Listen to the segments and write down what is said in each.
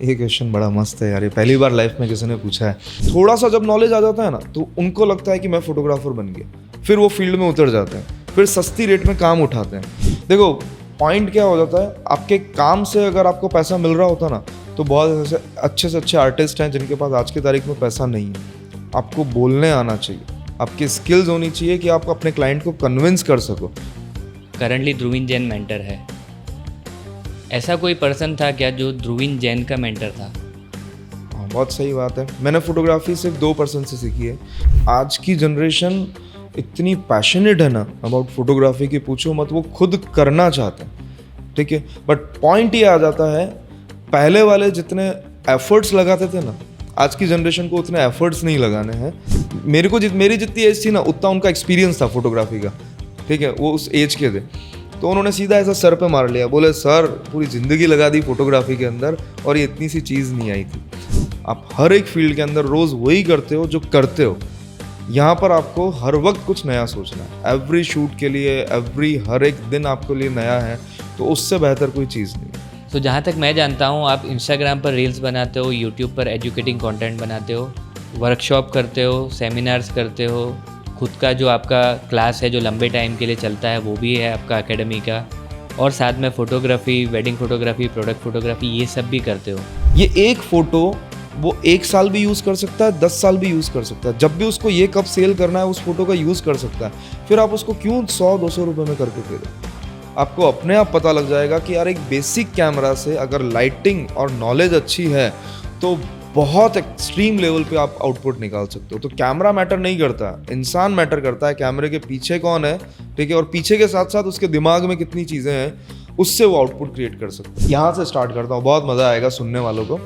ये क्वेश्चन बड़ा मस्त है यार, ये पहली बार लाइफ में किसी ने पूछा है। थोड़ा सा जब नॉलेज आ जाता है ना तो उनको लगता है कि मैं फोटोग्राफर बन गया, फिर वो फील्ड में उतर जाते हैं, फिर सस्ती रेट में काम उठाते हैं। देखो पॉइंट क्या हो जाता है, आपके काम से अगर आपको पैसा मिल रहा होता ना तो बहुत से अच्छे आर्टिस्ट हैं जिनके पास आज की तारीख में पैसा नहीं है। आपको बोलने आना चाहिए, आपकी स्किल्स होनी चाहिए कि आप अपने क्लाइंट को कन्विंस कर सको। करंटली ध्रुवीन जैन मेंटर है। ऐसा कोई पर्सन था क्या जो ध्रुवीन जैन का मेंटर था? हाँ, बहुत सही बात है। मैंने फोटोग्राफी सिर्फ 2 पर्सन से सीखी है। आज की जनरेशन इतनी पैशनेट है ना अबाउट फोटोग्राफी की, पूछो मत, वो खुद करना चाहते हैं, ठीक है। बट पॉइंट ये आ जाता है, पहले वाले जितने एफर्ट्स लगाते थे ना, आज की जनरेशन को उतने एफर्ट्स नहीं लगाने हैं। मेरी जितनी एज थी ना उतना उनका एक्सपीरियंस था फोटोग्राफी का, ठीक है, वो उस एज के थे। तो उन्होंने सीधा ऐसा सर पे मार लिया, बोले सर पूरी ज़िंदगी लगा दी फोटोग्राफी के अंदर और ये इतनी सी चीज़ नहीं आई थी। आप हर एक फील्ड के अंदर रोज़ वही करते हो जो करते हो। यहाँ पर आपको हर वक्त कुछ नया सोचना है। एवरी शूट के लिए हर एक दिन आपके लिए नया है, तो उससे बेहतर कोई चीज़ नहीं है। तो जहाँ तक मैं जानता हूँ, आप इंस्टाग्राम पर रील्स बनाते हो, यूट्यूब पर एजुकेटिंग कंटेंट बनाते हो, वर्कशॉप करते हो, सेमिनार्स करते हो, खुद का जो आपका क्लास है जो लंबे टाइम के लिए चलता है वो भी है आपका एकेडमी का, और साथ में photography, wedding photography, product photography, ये सब भी करते हो। ये एक फ़ोटो वो 1 साल भी यूज़ कर सकता है, 10 साल भी यूज़ कर सकता है। जब भी उसको ये कब सेल करना है उस फोटो का यूज़ कर सकता है। फिर आप उसको क्यों 100-200 रुपये में करके दे दो। आपको अपने आप पता लग जाएगा कि यार एक बेसिक कैमरा से अगर लाइटिंग और नॉलेज अच्छी है तो बहुत एक्सट्रीम लेवल पे आप आउटपुट निकाल सकते हो। तो कैमरा मैटर नहीं करता, इंसान मैटर करता है। कैमरे के पीछे कौन है, ठीक है, और पीछे के साथ साथ उसके दिमाग में कितनी चीज़ें हैं, उससे वो आउटपुट क्रिएट कर सकते हैं। यहाँ से स्टार्ट करता हूँ, बहुत मज़ा आएगा सुनने वालों को।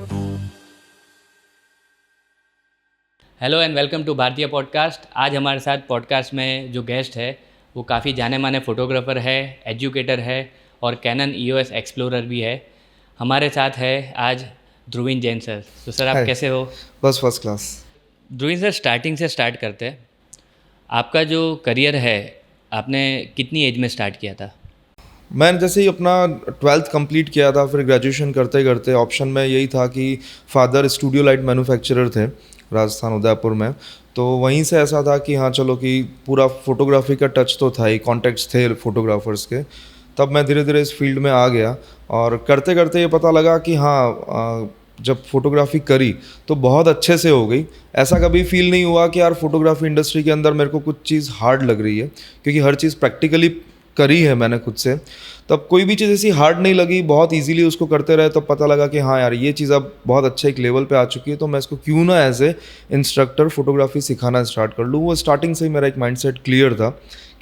हेलो एंड वेलकम टू भारतीय पॉडकास्ट। आज हमारे साथ पॉडकास्ट में जो गेस्ट है वो काफ़ी जाने माने फ़ोटोग्राफ़र है, एजुकेटर है और कैनन EOS एक्सप्लोरर भी है। हमारे साथ है आज ध्रुवीन जैन सर। तो सर आप कैसे हो? बस फर्स्ट क्लास। ध्रुवीन सर, स्टार्टिंग से स्टार्ट करते हैं। आपका जो करियर है, आपने कितनी एज में स्टार्ट किया था? मैंने जैसे ही अपना 12th कंप्लीट किया था, फिर ग्रेजुएशन करते करते ऑप्शन में यही था कि फादर स्टूडियो लाइट मैन्युफैक्चरर थे राजस्थान उदयपुर में। तो वहीं से ऐसा था कि हाँ चलो कि पूरा फोटोग्राफी का टच तो था ही, कॉन्टेक्ट्स थे फोटोग्राफर्स के। तब मैं धीरे धीरे इस फील्ड में आ गया और करते करते ये पता लगा कि हाँ जब फोटोग्राफी करी तो बहुत अच्छे से हो गई। ऐसा कभी फील नहीं हुआ कि यार फोटोग्राफी इंडस्ट्री के अंदर मेरे को कुछ चीज़ हार्ड लग रही है, क्योंकि हर चीज़ प्रैक्टिकली करी है मैंने खुद से। तब कोई भी चीज़ ऐसी हार्ड नहीं लगी, बहुत इजीली उसको करते रहे। तब पता लगा कि हाँ यार ये चीज़ अब बहुत अच्छे एक लेवल पे आ चुकी है, तो मैं इसको क्यों ना एज ए इंस्ट्रक्टर फोटोग्राफी सिखाना स्टार्ट कर लूँ। वो स्टार्टिंग से ही मेरा एक माइंडसेट क्लियर था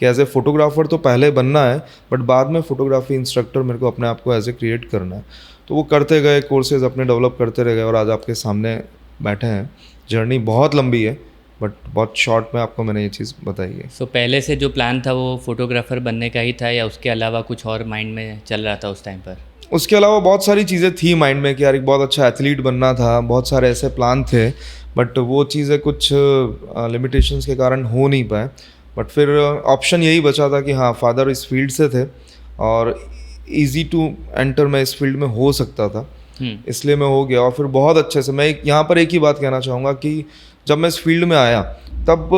कि एज ए फोटोग्राफर तो पहले बनना है, बट बाद में फोटोग्राफी इंस्ट्रक्टर मेरे को अपने आप को एज ए क्रिएट करना है। तो वो करते गए, कोर्सेज अपने डेवलप करते रह गए और आज आपके सामने बैठे हैं। जर्नी बहुत लंबी है बट बहुत शॉर्ट में आपको मैंने ये चीज़ बताई है। सो पहले से जो प्लान था वो फोटोग्राफ़र बनने का ही था या उसके अलावा कुछ और माइंड में चल रहा था उस टाइम पर? उसके अलावा बहुत सारी चीज़ें थी माइंड में कि यार एक बहुत अच्छा एथलीट बनना था, बहुत सारे ऐसे प्लान थे, बट वो चीज़ें कुछ लिमिटेशंस के कारण हो नहीं पाए। बट फिर ऑप्शन यही बचा था कि हाँ फादर इस फील्ड से थे और इजी टू एंटर मैं इस फील्ड में हो सकता था, इसलिए मैं हो गया। और फिर बहुत अच्छे से मैं यहाँ पर एक ही बात कहना चाहूँगा कि जब मैं इस फील्ड में आया तब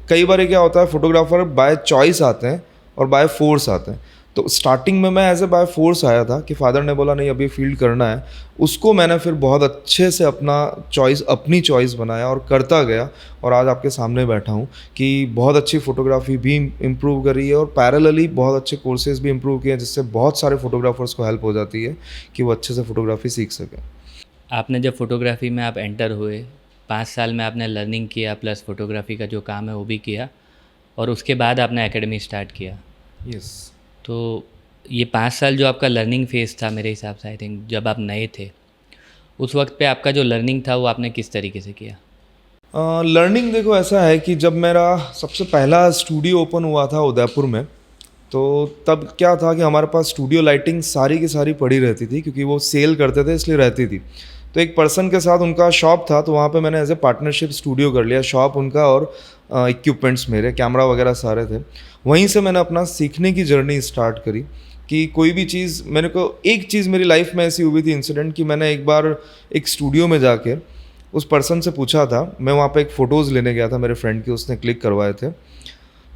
कई बार क्या होता है, फोटोग्राफर बाय चॉइस आते हैं और बाय फोर्स आते हैं। तो स्टार्टिंग में मैं एज ए बाय फोर्स आया था कि फादर ने बोला नहीं अभी फील्ड करना है, उसको मैंने फिर बहुत अच्छे से अपनी चॉइस बनाया और करता गया। और आज आपके सामने बैठा हूँ कि बहुत अच्छी फोटोग्राफी भी इम्प्रूव करी है और पैरेलली बहुत अच्छे कोर्सेज भी इम्प्रूव किए हैं, जिससे बहुत सारे फोटोग्राफर्स को हेल्प हो जाती है कि वो अच्छे से फोटोग्राफी सीख सकें। आपने जब फोटोग्राफी में आप एंटर हुए, 5 साल में आपने लर्निंग किया, प्लस फोटोग्राफी का जो काम है वो भी किया, और उसके बाद आपने एकेडमी स्टार्ट किया। यस। तो ये 5 साल जो आपका लर्निंग फेज़ था, मेरे हिसाब से आई थिंक जब आप नए थे उस वक्त पे आपका जो लर्निंग था वो आपने किस तरीके से किया? लर्निंग देखो ऐसा है कि जब मेरा सबसे पहला स्टूडियो ओपन हुआ था उदयपुर में, तो तब क्या था कि हमारे पास स्टूडियो लाइटिंग सारी की सारी पड़ी रहती थी, क्योंकि वो सेल करते थे इसलिए रहती थी। तो एक पर्सन के साथ उनका शॉप था, तो वहाँ पे मैंने एज ए पार्टनरशिप स्टूडियो कर लिया, शॉप उनका और इक्विपमेंट्स मेरे, कैमरा वगैरह सारे थे। वहीं से मैंने अपना सीखने की जर्नी स्टार्ट करी। कि कोई भी चीज़ मेरे को, एक चीज़ मेरी लाइफ में ऐसी हुई थी इंसिडेंट कि मैंने एक बार एक स्टूडियो में जाके उस पर्सन से पूछा था, मैं वहाँ पे एक फ़ोटोज़ लेने गया था मेरे फ्रेंड की, उसने क्लिक करवाए थे।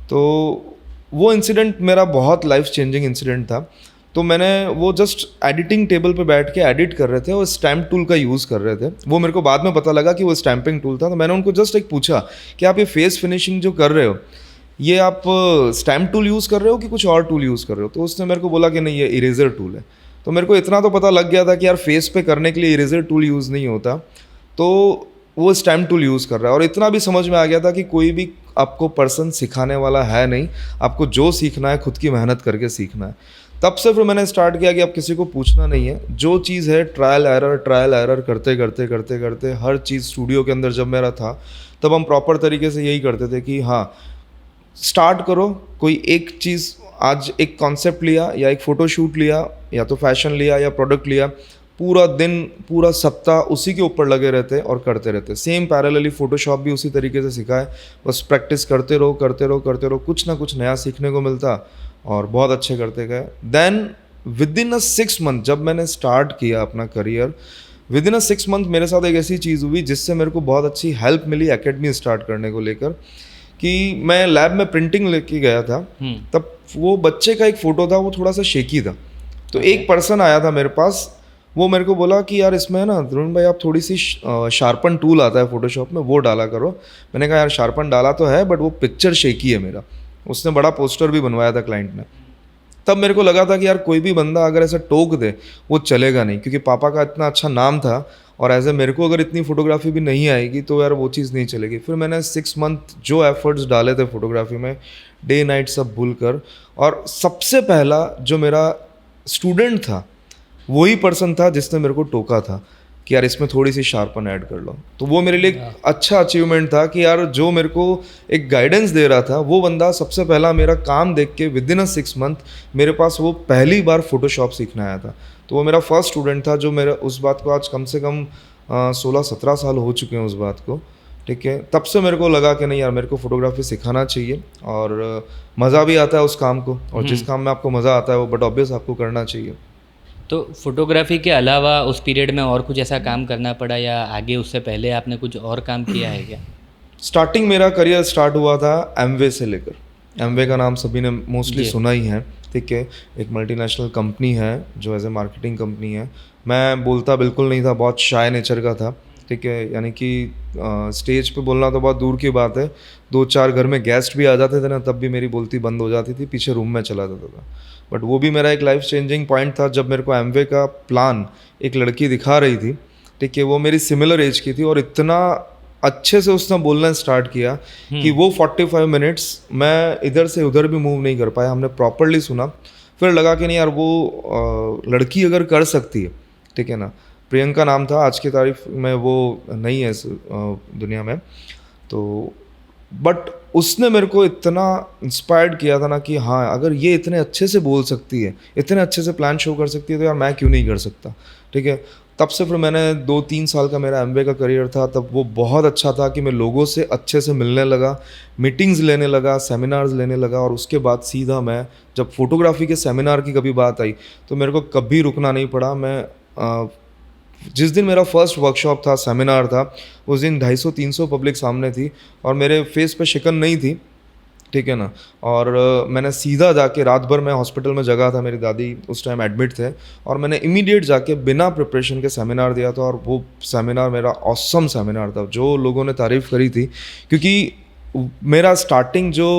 तो वो इंसिडेंट मेरा बहुत लाइफ चेंजिंग इंसिडेंट था। तो मैंने वो जस्ट एडिटिंग टेबल पे बैठ के एडिट कर रहे थे और स्टैम्प टूल का यूज़ कर रहे थे। वो मेरे को बाद में पता लगा कि वो स्टैम्पिंग टूल था। तो मैंने उनको जस्ट एक पूछा कि आप ये फेस फिनिशिंग जो कर रहे हो, ये आप स्टैम्प टूल यूज़ कर रहे हो कि कुछ और टूल यूज़ कर रहे हो? तो उसने मेरे को बोला कि नहीं, ये इरेज़र टूल है। तो मेरे को इतना तो पता लग गया था कि यार फेस पे करने के लिए इरेज़र टूल यूज़ नहीं होता, तो वो स्टैम्प टूल यूज़ कर रहा है। और इतना भी समझ में आ गया था कि कोई भी आपको पर्सन सिखाने वाला है नहीं, आपको जो सीखना है खुद की मेहनत करके सीखना है। तब से फिर मैंने स्टार्ट किया कि अब किसी को पूछना नहीं है, जो चीज़ है ट्रायल एरर करते करते करते करते हर चीज़। स्टूडियो के अंदर जब मेरा था तब हम प्रॉपर तरीके से यही करते थे कि हाँ, स्टार्ट करो, कोई एक चीज़, आज एक कॉन्सेप्ट लिया या एक फ़ोटो शूट लिया या तो फैशन लिया या प्रोडक्ट लिया, पूरा दिन पूरा सप्ताह उसी के ऊपर लगे रहते और करते रहते। सेम पैरेलली फ़ोटोशॉप भी उसी तरीके से सिखाए, बस प्रैक्टिस करते रहो करते रहो करते रहो, कुछ ना कुछ नया सीखने को मिलता और बहुत अच्छे करते गए। Then within a 6 month जब मैंने स्टार्ट किया अपना career, within a 6 month मेरे साथ एक ऐसी चीज़ हुई जिससे मेरे को बहुत अच्छी हेल्प मिली एकेडमी स्टार्ट करने को लेकर। कि मैं लैब में प्रिंटिंग लेके गया था, तब वो बच्चे का एक फ़ोटो था, वो थोड़ा सा शेकी था। तो एक पर्सन आया था मेरे पास, वो मेरे को बोला कि यार इसमें ना द्रोण भाई, आप थोड़ी सी शार्पन टूल आता है फोटोशॉप में, वो डाला करो। मैंने कहा यार शार्पन डाला तो है, बट वो पिक्चर शेकी है मेरा। उसने बड़ा पोस्टर भी बनवाया था क्लाइंट ने। तब मेरे को लगा था कि यार कोई भी बंदा अगर ऐसा टोक दे वो चलेगा नहीं, क्योंकि पापा का इतना अच्छा नाम था और एज ए मेरे को अगर इतनी फोटोग्राफी भी नहीं आएगी तो यार वो चीज़ नहीं चलेगी। फिर मैंने 6 मंथ जो एफर्ट्स डाले थे फोटोग्राफी में, डे नाइट सब भूल कर, और सबसे पहला जो मेरा स्टूडेंट था वही पर्सन था जिसने मेरे को टोका था कि यार इसमें थोड़ी सी शार्पन ऐड कर लो। तो वो मेरे लिए एक अच्छा अचीवमेंट था कि यार जो मेरे को एक गाइडेंस दे रहा था वो बंदा सबसे पहला मेरा काम देख के विद इन अ 6 मंथ मेरे पास वो पहली बार फोटोशॉप सीखने आया था। तो वो मेरा फर्स्ट स्टूडेंट था, जो मेरा उस बात को आज कम से कम 16-17 साल हो चुके हैं उस बात को। ठीक है, तब से मेरे को लगा कि नहीं यार, मेरे को फोटोग्राफी सिखाना चाहिए और मज़ा भी आता है उस काम को, और जिस काम में आपको मज़ा आता है वो बट ऑब्वियस आपको करना चाहिए। तो फोटोग्राफी के अलावा उस पीरियड में और कुछ ऐसा काम करना पड़ा, या आगे उससे पहले आपने कुछ और काम किया है क्या? स्टार्टिंग मेरा करियर स्टार्ट हुआ था एमवे से लेकर। एमवे का नाम सभी ने मोस्टली जी। सुना ही है। ठीक है, एक मल्टीनेशनल कंपनी है जो एज ए मार्केटिंग कंपनी है। मैं बोलता बिल्कुल नहीं था, बहुत शाय नेचर का था। ठीक है, यानी कि स्टेज पे बोलना तो बहुत दूर की बात है, 2-4 घर में गेस्ट भी आ जाते थे ना, तब भी मेरी बोलती बंद हो जाती थी, पीछे रूम में चला जाता था। बट वो भी मेरा एक लाइफ चेंजिंग पॉइंट था जब मेरे को एमवे का प्लान एक लड़की दिखा रही थी। ठीक है, वो मेरी सिमिलर एज की थी और इतना अच्छे से उसने बोलना स्टार्ट किया कि वो 45 मिनट्स मैं इधर से उधर भी मूव नहीं कर पाया। हमने प्रॉपरली सुना, फिर लगा कि नहीं यार वो लड़की अगर कर सकती है, ठीक है ना, प्रियंका नाम था, आज की तारीफ में वो नहीं है इस दुनिया में। तो बट उसने मेरे को इतना इंस्पायर्ड किया था ना कि हाँ, अगर ये इतने अच्छे से बोल सकती है, इतने अच्छे से प्लान शो कर सकती है, तो यार मैं क्यों नहीं कर सकता। ठीक है, तब से फिर मैंने 2-3 साल का मेरा एमबीए का करियर था, तब वो बहुत अच्छा था कि मैं लोगों से अच्छे से मिलने लगा, मीटिंग्स लेने लगा, सेमिनार्स लेने लगा। और उसके बाद सीधा मैं जब फोटोग्राफी के सेमिनार की कभी बात आई तो मेरे को कभी रुकना नहीं पड़ा। मैं जिस दिन मेरा फर्स्ट वर्कशॉप था, सेमिनार था, उस दिन 250-300 पब्लिक सामने थी और मेरे फेस पे शिकन नहीं थी। ठीक है ना, और मैंने सीधा जाके रात भर मैं हॉस्पिटल में जगा था, मेरी दादी उस टाइम एडमिट थे, और मैंने इमीडिएट जाके बिना प्रिपरेशन के सेमिनार दिया था। और वो सेमिनार मेरा ऑसम सेमिनार था, जो लोगों ने तारीफ़ करी थी, क्योंकि मेरा स्टार्टिंग जो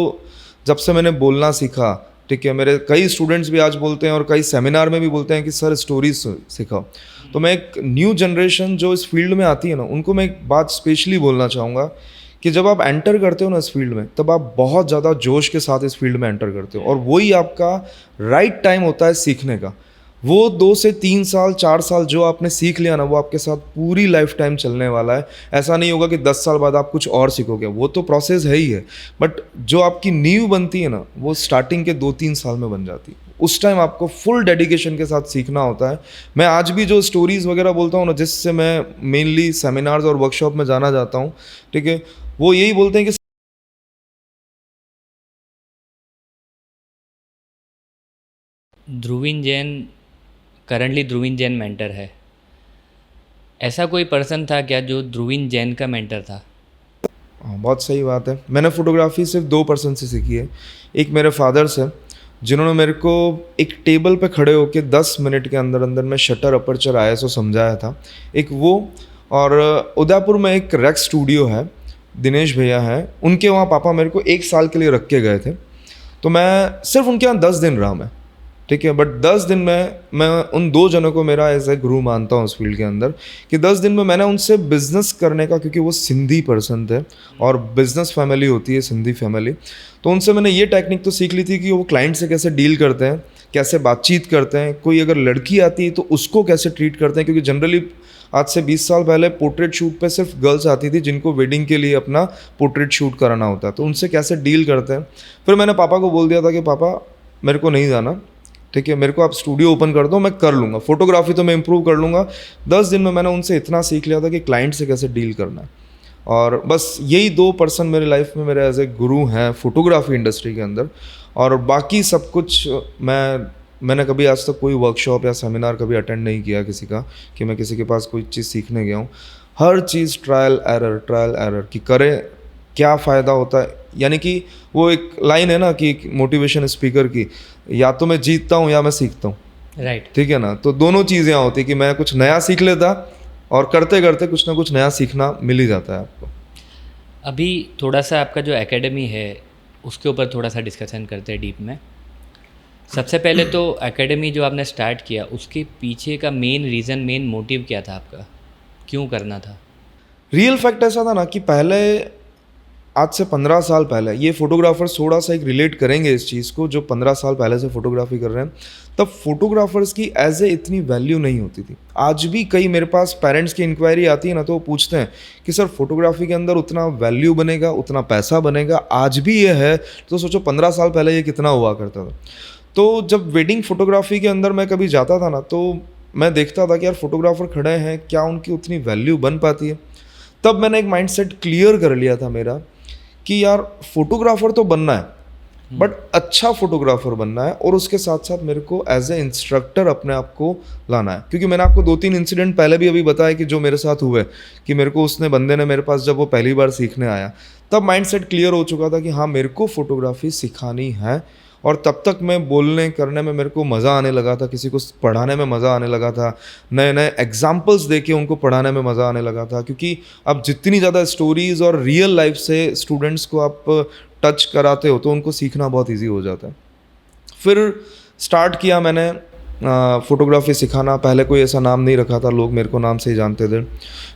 जब से मैंने बोलना सीखा, ठीक है, मेरे कई स्टूडेंट्स भी आज बोलते हैं और कई सेमिनार में भी बोलते हैं कि सर स्टोरीज सिखाओ। तो मैं एक न्यू जनरेशन जो इस फील्ड में आती है ना, उनको मैं एक बात स्पेशली बोलना चाहूँगा कि जब आप एंटर करते हो ना इस फील्ड में, तब आप बहुत ज़्यादा जोश के साथ इस फील्ड में एंटर करते हो, और वही आपका राइट टाइम होता है सीखने का। वो 2 से 3 साल 4 साल जो आपने सीख लिया ना, वो आपके साथ पूरी लाइफ टाइम चलने वाला है। ऐसा नहीं होगा कि 10 साल बाद आप कुछ और सीखोगे, वो तो प्रोसेस है ही है, बट जो आपकी नींव बनती है ना, वो स्टार्टिंग के 2-3 साल में बन जाती है। उस टाइम आपको फुल डेडिकेशन के साथ सीखना होता है। मैं आज भी जो स्टोरीज़ वगैरह बोलता हूँ ना, जिससे मैं मेनली सेमिनार्स और वर्कशॉप में जाना जाता हूँ, ठीक है, वो यही बोलते हैं कि ध्रुवीन जैन करंटली ध्रुवीन जैन मेंटर है। ऐसा कोई पर्सन था क्या जो ध्रुवीन जैन का मेंटर था? हाँ, बहुत सही बात है। मैंने फ़ोटोग्राफी सिर्फ 2 पर्सन से सीखी है। एक मेरे फादर्स हैं, जिन्होंने मेरे को एक टेबल पे खड़े होके 10 मिनट के अंदर अंदर में शटर अपर्चर आईएसओ समझाया था। एक वो, और उदयपुर में एक रेक्स स्टूडियो है, दिनेश भैया हैं, उनके वहाँ पापा मेरे को 1 साल के लिए रख के गए थे। तो मैं सिर्फ उनके यहाँ 10 दिन रहा मैं, ठीक है। बट 10 दिन में मैं उन 2 जनों को मेरा एज ए गुरु मानता हूँ उस फील्ड के अंदर, कि 10 दिन में मैंने उनसे बिज़नेस करने का, क्योंकि वो सिंधी पर्सन थे और बिज़नेस फैमिली होती है सिंधी फैमिली, तो उनसे मैंने ये टेक्निक तो सीख ली थी कि वो क्लाइंट से कैसे डील करते हैं, कैसे बातचीत करते हैं, कोई अगर लड़की आती है तो उसको कैसे ट्रीट करते हैं, क्योंकि जनरली आज से 20 साल पहले पोर्ट्रेट शूट पे सिर्फ गर्ल्स आती थी जिनको वेडिंग के लिए अपना पोर्ट्रेट शूट कराना होता है, तो उनसे कैसे डील करते हैं। फिर मैंने पापा को बोल दिया था कि पापा मेरे को नहीं जाना, ठीक है, मेरे को आप स्टूडियो ओपन कर दो, मैं कर लूँगा, फोटोग्राफी तो मैं इंप्रूव कर लूँगा। 10 दिन में मैंने उनसे इतना सीख लिया था कि क्लाइंट से कैसे डील करना है। और बस यही 2 पर्सन मेरे लाइफ में मेरे एज ए गुरु हैं फोटोग्राफी इंडस्ट्री के अंदर। और बाकी सब कुछ मैंने कभी आज तक कोई वर्कशॉप या सेमिनार कभी अटेंड नहीं किया किसी का, कि मैं किसी के पास कोई चीज़ सीखने गया हूँ। हर चीज़ ट्रायल एरर कि करें, क्या फ़ायदा होता है। यानी कि वो एक लाइन है ना कि मोटिवेशन स्पीकर की, या तो मैं जीतता हूँ या मैं सीखता हूँ, राइट। ठीक है ना। तो दोनों चीज़ें यहाँ होती कि मैं कुछ नया सीख लेता, और करते करते कुछ ना कुछ नया सीखना मिल ही जाता है आपको। अभी थोड़ा सा आपका जो एकेडमी है उसके ऊपर थोड़ा सा डिस्कशन करते हैं डीप में। सबसे पहले तो एकेडमी जो आपने स्टार्ट किया उसके पीछे का मेन रीज़न, मेन मोटिव क्या था आपका, क्यों करना था? रियल फैक्ट ऐसा था ना कि पहले, आज से 15 साल पहले, ये फोटोग्राफर्स थोड़ा सा एक रिलेट करेंगे इस चीज़ को, जो 15 साल पहले से फोटोग्राफी कर रहे हैं, तब फोटोग्राफर्स की एज ए इतनी वैल्यू नहीं होती थी। आज भी कई मेरे पास पेरेंट्स की इंक्वायरी आती है ना, तो वो पूछते हैं कि सर फोटोग्राफी के अंदर उतना वैल्यू बनेगा, उतना पैसा बनेगा, आज भी ये है? तो सोचो 15 साल पहले ये कितना हुआ करता था। तो जब वेडिंग फोटोग्राफी के अंदर मैं कभी जाता था ना, तो मैं देखता था कि यार फोटोग्राफर खड़े हैं, क्या उनकी उतनी वैल्यू बन पाती है। तब मैंने एक माइंडसेट क्लियर कर लिया था मेरा कि यार फोटोग्राफर तो बनना है, बट अच्छा फोटोग्राफर बनना है, और उसके साथ साथ मेरे को एज ए इंस्ट्रक्टर अपने आप को लाना है। क्योंकि मैंने आपको 2-3 इंसिडेंट पहले भी अभी बताया कि जो मेरे साथ हुए, कि मेरे को उसने बंदे ने मेरे पास जब वो पहली बार सीखने आया, तब माइंडसेट क्लियर हो चुका था कि हाँ मेरे को फोटोग्राफी सिखानी है। और तब तक मैं बोलने करने में मेरे को मज़ा आने लगा था, किसी को पढ़ाने में मज़ा आने लगा था, नए नए एग्जाम्पल्स देके उनको पढ़ाने में मज़ा आने लगा था। क्योंकि अब जितनी ज़्यादा स्टोरीज़ और रियल लाइफ से स्टूडेंट्स को आप टच कराते हो तो उनको सीखना बहुत ईजी हो जाता है। फिर स्टार्ट किया मैंने फ़ोटोग्राफी सिखाना। पहले कोई ऐसा नाम नहीं रखा था, लोग मेरे को नाम से ही जानते थे।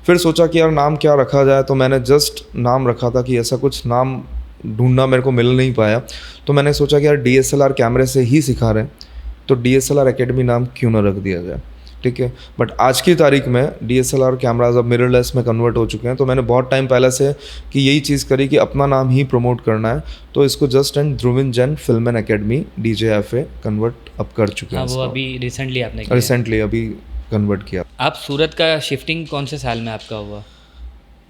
फिर सोचा कि यार नाम क्या रखा जाए, तो मैंने जस्ट नाम रखा था कि ऐसा कुछ नाम ढूंढना मेरे को मिल नहीं पाया, तो मैंने सोचा कि यार DSLR कैमरे से ही सिखा रहे हैं, तो DSLR एकेडमी नाम क्यों ना रख दिया जाए, ठीक है। बट आज की तारीख में DSLR कैमराज अब मिररलेस में कन्वर्ट हो चुके हैं, तो मैंने बहुत टाइम पहले से कि यही चीज़ करी कि अपना नाम ही प्रमोट करना है, तो इसको just and Dhruvin Jain film and academy DJFA convert अब कर चुके हैं। हाँ, वो अभी रिसेंटली आपने किया। रिसेंटली अभी कन्वर्ट किया। आप सूरत का शिफ्टिंग कौन से साल में आपका हुआ?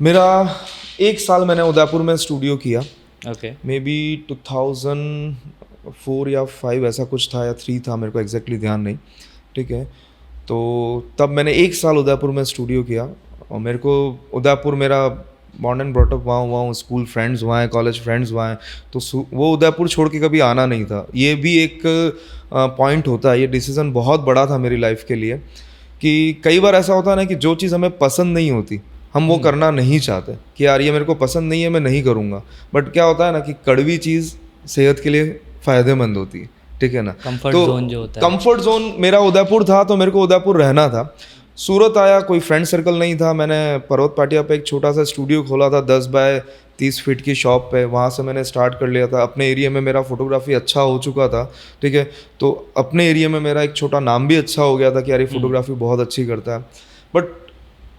मेरा 1 साल मैंने उदयपुर में स्टूडियो किया, ओके। मे बी 2004 या 5 ऐसा कुछ था, या 3 था, मेरे को एग्जैक्टली ध्यान नहीं, ठीक है। तो तब मैंने 1 साल उदयपुर में स्टूडियो किया, और मेरे को उदयपुर, मेरा बॉर्न एंड ब्रॉट अप वहाँ हुआ, स्कूल फ्रेंड्स वहाँ हैं, कॉलेज फ्रेंड्स वहाँ हैं, तो वो उदयपुर छोड़ के कभी आना नहीं था। ये भी एक पॉइंट होता है, ये डिसीज़न बहुत बड़ा था मेरी लाइफ के लिए, कि कई बार ऐसा होता है ना कि जो चीज़ हमें पसंद नहीं होती हम वो करना नहीं चाहते, कि यार ये मेरे को पसंद नहीं है, मैं नहीं करूँगा। बट क्या होता है ना कि कड़वी चीज़ सेहत के लिए फ़ायदेमंद होती है, ठीक है ना। कंफर्ट तो जोन जो होता है, कंफर्ट जोन मेरा उदयपुर था, तो मेरे को उदयपुर रहना था। सूरत आया, कोई फ्रेंड सर्कल नहीं था। मैंने पर्वत पाटिया पे एक छोटा सा स्टूडियो खोला था, 10 बाय 30 फीट की शॉप पे, वहाँ से मैंने स्टार्ट कर लिया था। अपने एरिया में मेरा फोटोग्राफी अच्छा हो चुका था, ठीक है, तो अपने एरिया में मेरा एक छोटा नाम भी अच्छा हो गया था कि यार ये फोटोग्राफी बहुत अच्छी करता है। बट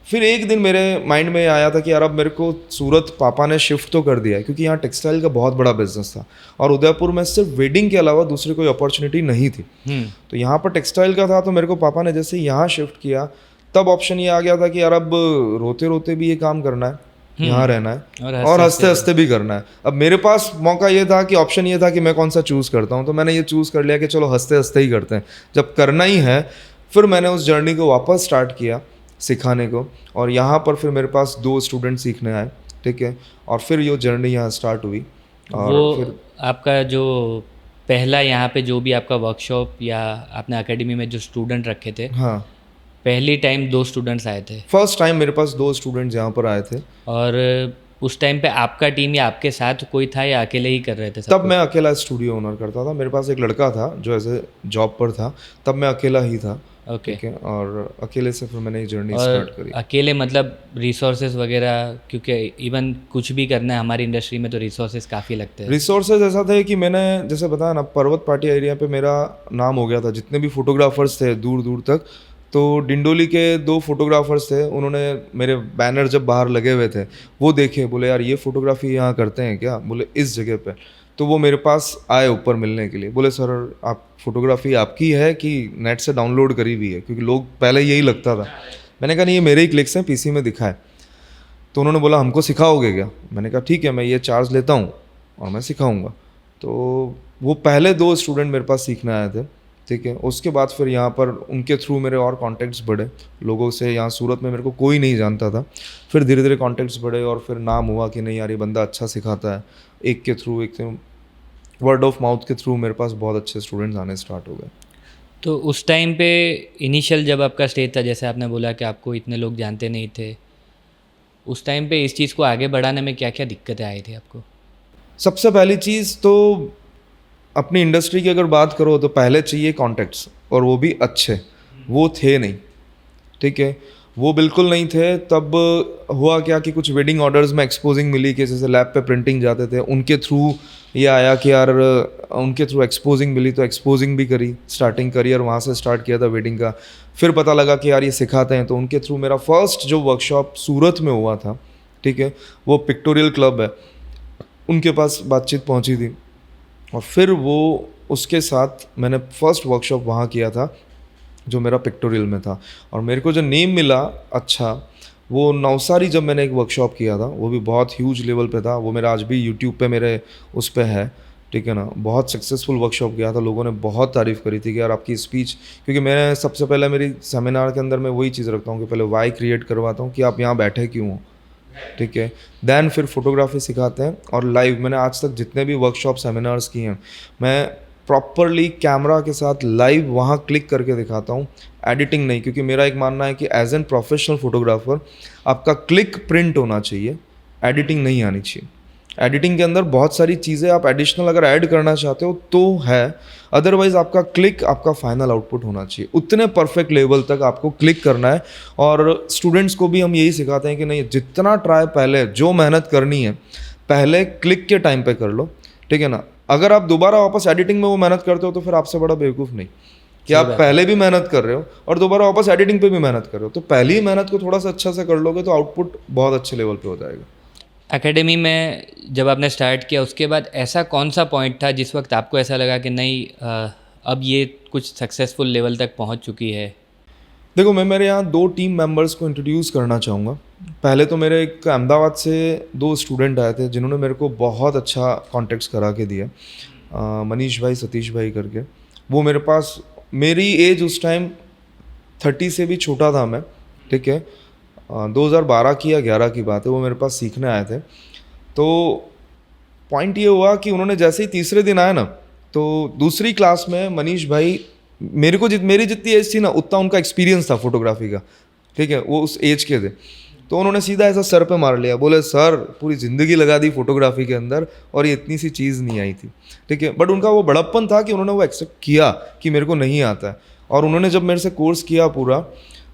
फिर एक दिन मेरे माइंड में आया था कि यार अब मेरे को सूरत पापा ने शिफ्ट तो कर दिया है, क्योंकि यहाँ टेक्सटाइल का बहुत बड़ा बिजनेस था, और उदयपुर में सिर्फ वेडिंग के अलावा दूसरी कोई अपॉर्चुनिटी नहीं थी। तो यहाँ पर टेक्सटाइल का था, तो मेरे को पापा ने जैसे यहाँ शिफ्ट किया, तब ऑप्शन ये आ गया था कि यार अब रोते रोते भी ये काम करना है, यहाँ रहना है और और हंसते हंसते भी करना है। अब मेरे पास मौका ये था कि ऑप्शन ये था कि मैं कौन सा चूज़ करता हूँ, तो मैंने ये चूज़ कर लिया कि चलो हंसते हंसते ही करते हैं, जब करना ही है। फिर मैंने उस जर्नी को वापस स्टार्ट किया सिखाने को, और यहाँ पर फिर मेरे पास 2 स्टूडेंट सीखने आए, ठीक है, और फिर ये जर्नी यहाँ स्टार्ट हुई। और वो फिर आपका जो पहला यहाँ पे जो भी आपका वर्कशॉप या आपने एकेडमी में जो स्टूडेंट रखे थे, हाँ, पहली टाइम 2 स्टूडेंट्स आए थे, फर्स्ट टाइम मेरे पास 2 स्टूडेंट्स यहाँ पर आए थे। और उस टाइम पे आपका टीम या आपके साथ कोई था या अकेले ही कर रहे थे सब तब कुछ? मैं अकेला स्टूडियो ओनर करता था, मेरे पास एक लड़का था जो एज ए जॉब पर था, तब मैं अकेला ही था, ओके। ठीक है, और अकेले से फिर मैंने ये जर्नी और स्टार्ट करी। अकेले मतलब रिसोर्सेज वगैरह, क्योंकि इवन कुछ भी करना है हमारी इंडस्ट्री में तो रिसोर्सेज काफ़ी लगते हैं। रिसोर्सेज ऐसा थे कि मैंने जैसे बताया ना, पर्वत पाटिया एरिया पे मेरा नाम हो गया था, जितने भी फोटोग्राफर्स थे दूर दूर तक, तो डिंडोली के 2 फोटोग्राफर्स थे, उन्होंने मेरे बैनर जब बाहर लगे हुए थे वो देखे, बोले यार ये फोटोग्राफी यहाँ करते हैं क्या, बोले इस जगह पे। तो वो मेरे पास आए ऊपर मिलने के लिए, बोले सर आप फोटोग्राफी आपकी है कि नेट से डाउनलोड करी हुई है, क्योंकि लोग पहले यही लगता था। मैंने कहा नहीं, ये मेरे ही क्लिक्स हैं, पीसी में दिखा है। तो उन्होंने बोला हमको सिखाओगे क्या, मैंने कहा ठीक है, मैं ये चार्ज लेता हूँ और मैं सिखाऊंगा। तो वो पहले 2 स्टूडेंट मेरे पास सीखने आए थे, ठीक है। उसके बाद फिर यहाँ पर उनके थ्रू मेरे और कॉन्टेक्ट्स बढ़े लोगों से। यहाँ सूरत में मेरे को कोई नहीं जानता था, फिर धीरे धीरे कॉन्टेक्ट्स बढ़े और फिर नाम हुआ कि नहीं यार ये बंदा अच्छा सिखाता है। एक के थ्रू, एक वर्ड ऑफ माउथ के थ्रू मेरे पास बहुत अच्छे स्टूडेंट्स आने स्टार्ट हो गए। तो उस टाइम पे इनिशियल जब आपका स्टेज था, जैसे आपने बोला कि आपको इतने लोग जानते नहीं थे, उस टाइम पे इस चीज़ को आगे बढ़ाने में क्या क्या दिक्कतें आई थी आपको? सबसे पहली चीज़ तो अपनी इंडस्ट्री की अगर बात करो तो पहले चाहिए कॉन्टेक्ट्स, और वो भी अच्छे, वो थे नहीं, ठीक है, वो बिल्कुल नहीं थे। तब हुआ क्या कि कुछ वेडिंग ऑर्डर्स में एक्सपोजिंग मिली कि जैसे लैब पे प्रिंटिंग जाते थे, उनके थ्रू ये आया कि यार उनके थ्रू एक्सपोजिंग मिली, तो एक्सपोजिंग भी करी, स्टार्टिंग करियर वहाँ से स्टार्ट किया था वेडिंग का। फिर पता लगा कि यार ये सिखाते हैं, तो उनके थ्रू मेरा फर्स्ट जो वर्कशॉप सूरत में हुआ था, ठीक है, वो पिक्टोरियल क्लब है, उनके पास बातचीत पहुँची थी, और फिर वो उसके साथ मैंने फर्स्ट वर्कशॉप वहाँ किया था जो मेरा पिक्टोरियल में था। और मेरे को जो नेम मिला अच्छा, वो नवसारी जब मैंने एक वर्कशॉप किया था, वो भी बहुत ह्यूज लेवल पे था, वो मेरा आज भी यूट्यूब पे मेरे उस पे है, ठीक है ना। बहुत सक्सेसफुल वर्कशॉप किया था, लोगों ने बहुत तारीफ़ करी थी कि यार आपकी स्पीच, क्योंकि मैं सबसे पहले मेरी सेमिनार के अंदर मैं वही चीज़ रखता हूँ कि पहले वाई क्रिएट करवाता हूँ कि आप यहाँ बैठे क्यों हो, ठीक है, देन फिर फोटोग्राफी सिखाते हैं। और लाइव मैंने आज तक जितने भी वर्कशॉप सेमिनार्स किए हैं, मैं प्रॉपरली कैमरा के साथ लाइव वहाँ क्लिक करके दिखाता हूँ, एडिटिंग नहीं, क्योंकि मेरा एक मानना है कि एज एन प्रोफेशनल फोटोग्राफर आपका क्लिक प्रिंट होना चाहिए, एडिटिंग नहीं आनी चाहिए। एडिटिंग के अंदर बहुत सारी चीज़ें आप एडिशनल अगर ऐड करना चाहते हो तो है, अदरवाइज़ आपका क्लिक, आपका फाइनल आउटपुट होना चाहिए, उतने परफेक्ट लेवल तक आपको क्लिक करना है। और स्टूडेंट्स को भी हम यही सिखाते हैं कि नहीं, जितना ट्राई पहले जो मेहनत करनी है पहले क्लिक के टाइम पे कर लो, ठीक है ना। अगर आप दोबारा वापस एडिटिंग में वो मेहनत करते हो तो फिर आपसे बड़ा बेवकूफ़ नहीं कि आप पहले भी मेहनत कर रहे हो और दोबारा वापस एडिटिंग पे भी मेहनत कर रहे हो। तो पहली ही मेहनत को थोड़ा सा अच्छा से कर लोगे तो आउटपुट बहुत अच्छे लेवल पे हो जाएगा। एकेडमी में जब आपने स्टार्ट किया उसके बाद ऐसा कौन सा पॉइंट था जिस वक्त आपको ऐसा लगा कि नहीं, अब ये कुछ सक्सेसफुल लेवल तक पहुंच चुकी है? देखो, मैं मेरे यहाँ 2 टीम मेंबर्स को इंट्रोड्यूस करना चाहूँगा। पहले तो मेरे एक अहमदाबाद से 2 स्टूडेंट आए थे जिन्होंने मेरे को बहुत अच्छा कॉन्टेक्ट्स करा के दिया, मनीष भाई, सतीश भाई करके। वो मेरे पास, मेरी एज उस टाइम 30 से भी छोटा था मैं, ठीक है, 2012 की या 11 की बात है। वो मेरे पास सीखने आए थे। तो पॉइंट ये हुआ कि उन्होंने जैसे ही तीसरे दिन आया ना, तो दूसरी क्लास में मनीष भाई, मेरे को मेरी जितनी एज थी ना उतना उनका एक्सपीरियंस था फोटोग्राफी का, ठीक है, वो उस एज के थे। तो उन्होंने सीधा ऐसा सर पे मार लिया, बोले सर पूरी ज़िंदगी लगा दी फोटोग्राफी के अंदर और ये इतनी सी चीज़ नहीं आई थी, ठीक है। बट उनका वो बड़प्पन था कि उन्होंने वो एक्सेप्ट किया कि मेरे को नहीं आता है। और उन्होंने जब मेरे से कोर्स किया पूरा,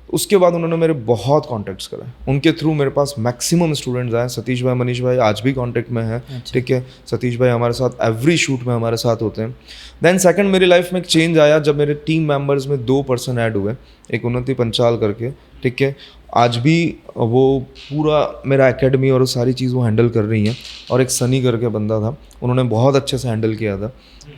उसके बाद उन्होंने मेरे बहुत कॉन्टैक्ट्स कराए, उनके थ्रू मेरे पास मैक्सिमम स्टूडेंट्स आए। सतीश भाई, मनीष भाई आज भी कॉन्टैक्ट में हैं, ठीक है। सतीश भाई हमारे साथ एवरी शूट में हमारे साथ होते हैं। देन सेकंड मेरी लाइफ में एक चेंज आया जब मेरे टीम मेंबर्स में 2 पर्सन ऐड हुए, एक उन्नति पंचाल करके, ठीक है। आज भी वो पूरा मेरा एकेडमी और सारी चीज़ वो हैंडल कर रही हैं। और एक सनी करके बंदा था, उन्होंने बहुत अच्छे से हैंडल किया था,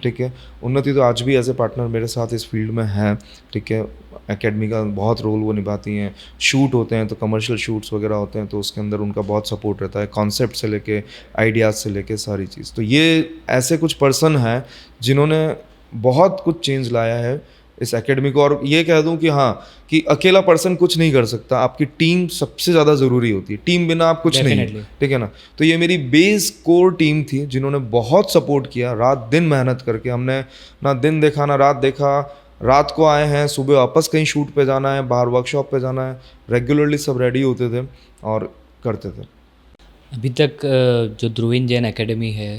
ठीक है। उन्नति तो आज भी एज ए पार्टनर मेरे साथ इस फील्ड में है, ठीक है। एकेडमी का बहुत रोल वो निभाती हैं। शूट होते हैं तो कमर्शियल शूट्स वगैरह होते हैं तो उसके अंदर उनका बहुत सपोर्ट रहता है, कॉन्सेप्ट से लेके आइडियाज़ से लेके सारी चीज़। तो ये ऐसे कुछ पर्सन हैं जिन्होंने बहुत कुछ चेंज लाया है इस एकेडमी को। और ये कह दूं कि हाँ, कि अकेला पर्सन कुछ नहीं कर सकता, आपकी टीम सबसे ज़्यादा ज़रूरी होती है, टीम बिना आप कुछ नहीं, Definitely. ठीक है ना। तो ये मेरी बेस कोर टीम थी जिन्होंने बहुत सपोर्ट किया, रात दिन मेहनत करके। हमने ना दिन देखा ना रात देखा, रात को आए हैं, सुबह वापस कहीं शूट पे जाना है, बाहर वर्कशॉप पे जाना है, रेगुलरली सब रेडी होते थे और करते थे। अभी तक जो ध्रुवीन जैन एकेडमी है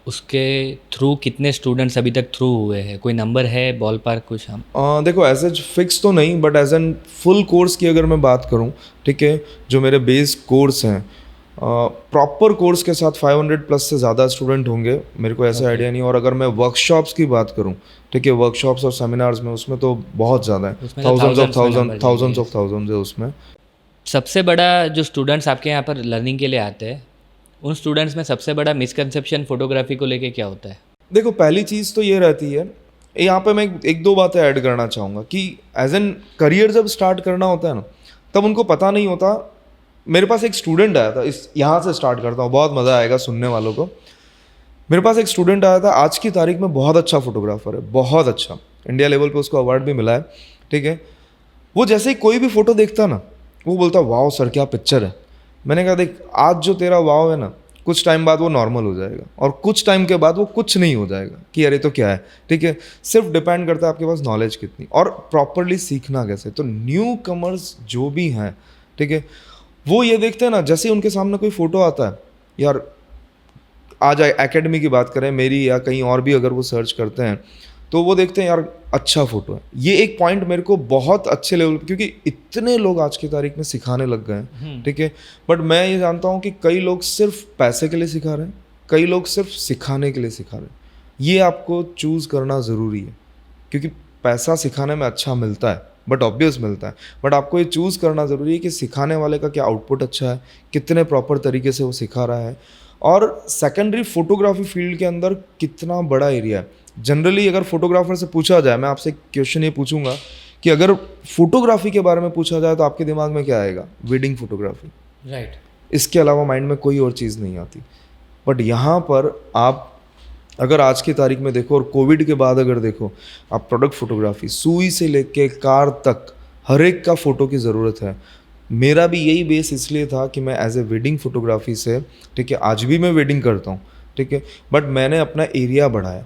उसके थ्रू कितने स्टूडेंट्स अभी तक थ्रू हुए हैं, कोई नंबर है बॉल पार्क कुछ हम? देखो एज एच फिक्स तो नहीं, but as an full course की अगर मैं बात करूं, ठीक है, जो मेरे बेस कोर्स हैं, प्रॉपर कोर्स के साथ 500 प्लस से ज़्यादा स्टूडेंट होंगे, मेरे को ऐसा आइडिया नहीं। और अगर मैं वर्कशॉप्स की बात करूं, ठीक है, वर्कशॉप्स और सेमिनार्स में, उसमें तो बहुत ज़्यादा है, उसमें तो थाउजेंड्स ऑफ थाउजेंड्स है उसमें। सबसे बड़ा जो स्टूडेंट्स आपके यहाँ पर लर्निंग के लिए आते हैं, उन स्टूडेंट्स में सबसे बड़ा मिसकंसेप्शन फोटोग्राफी को लेके क्या होता है? देखो पहली चीज़ तो ये रहती है, यहाँ पे मैं एक दो बातें ऐड करना चाहूँगा कि एज एन करियर जब स्टार्ट करना होता है ना, तब उनको पता नहीं होता। मेरे पास एक स्टूडेंट आया था, इस यहाँ से स्टार्ट करता हूँ, बहुत मज़ा आएगा सुनने वालों को। मेरे पास एक स्टूडेंट आया था, आज की तारीख में बहुत अच्छा फोटोग्राफर है, बहुत अच्छा, इंडिया लेवल पे उसको अवार्ड भी मिला है, ठीक है। वो जैसे ही कोई भी फ़ोटो देखता ना, वो बोलता वाओ सर क्या पिक्चर है। मैंने कहा देख, आज जो तेरा वाओ है ना, कुछ टाइम बाद वो नॉर्मल हो जाएगा, और कुछ टाइम के बाद वो कुछ नहीं हो जाएगा कि अरे तो क्या है, ठीक है। सिर्फ डिपेंड करता है आपके पास नॉलेज कितनी और प्रॉपरली सीखना कैसे। तो न्यू कमर्स जो भी हैं, ठीक है, वो ये देखते हैं ना, जैसे ही उनके सामने कोई फ़ोटो आता है, यार आज एकेडमी की बात करें मेरी या कहीं और भी अगर वो सर्च करते हैं, तो वो देखते हैं यार अच्छा फ़ोटो है। ये एक पॉइंट मेरे को बहुत अच्छे लेवल, क्योंकि इतने लोग आज की तारीख में सिखाने लग गए हैं, ठीक है। बट मैं ये जानता हूँ कि कई लोग सिर्फ पैसे के लिए सिखा रहे हैं, कई लोग सिर्फ सिखाने के लिए सिखा रहे हैं। ये आपको चूज़ करना ज़रूरी है, क्योंकि पैसा सिखाने में अच्छा मिलता है, बट ऑब्वियस मिलता है, बट आपको ये चूज़ करना ज़रूरी है कि सिखाने वाले का क्या आउटपुट अच्छा है, कितने प्रॉपर तरीके से वो सिखा रहा है, और सेकेंडरी फोटोग्राफी फील्ड के अंदर कितना बड़ा एरिया है। जनरली अगर फोटोग्राफर से पूछा जाए, मैं आपसे क्वेश्चन ये पूछूंगा कि अगर फोटोग्राफी के बारे में पूछा जाए तो आपके दिमाग में क्या आएगा? Wedding photography, right. इसके अलावा माइंड में कोई और चीज़ नहीं आती। बट यहाँ पर आप अगर आज की तारीख में देखो और कोविड के बाद अगर देखो, आप प्रोडक्ट फोटोग्राफी, सुई से लेके कार तक हर एक का फ़ोटो की ज़रूरत है। मेरा भी यही बेस इसलिए था कि मैं एज ए वेडिंग फोटोग्राफी से, ठीक है, आज भी मैं वेडिंग करता हूँ, ठीक है, बट मैंने अपना एरिया बढ़ाया।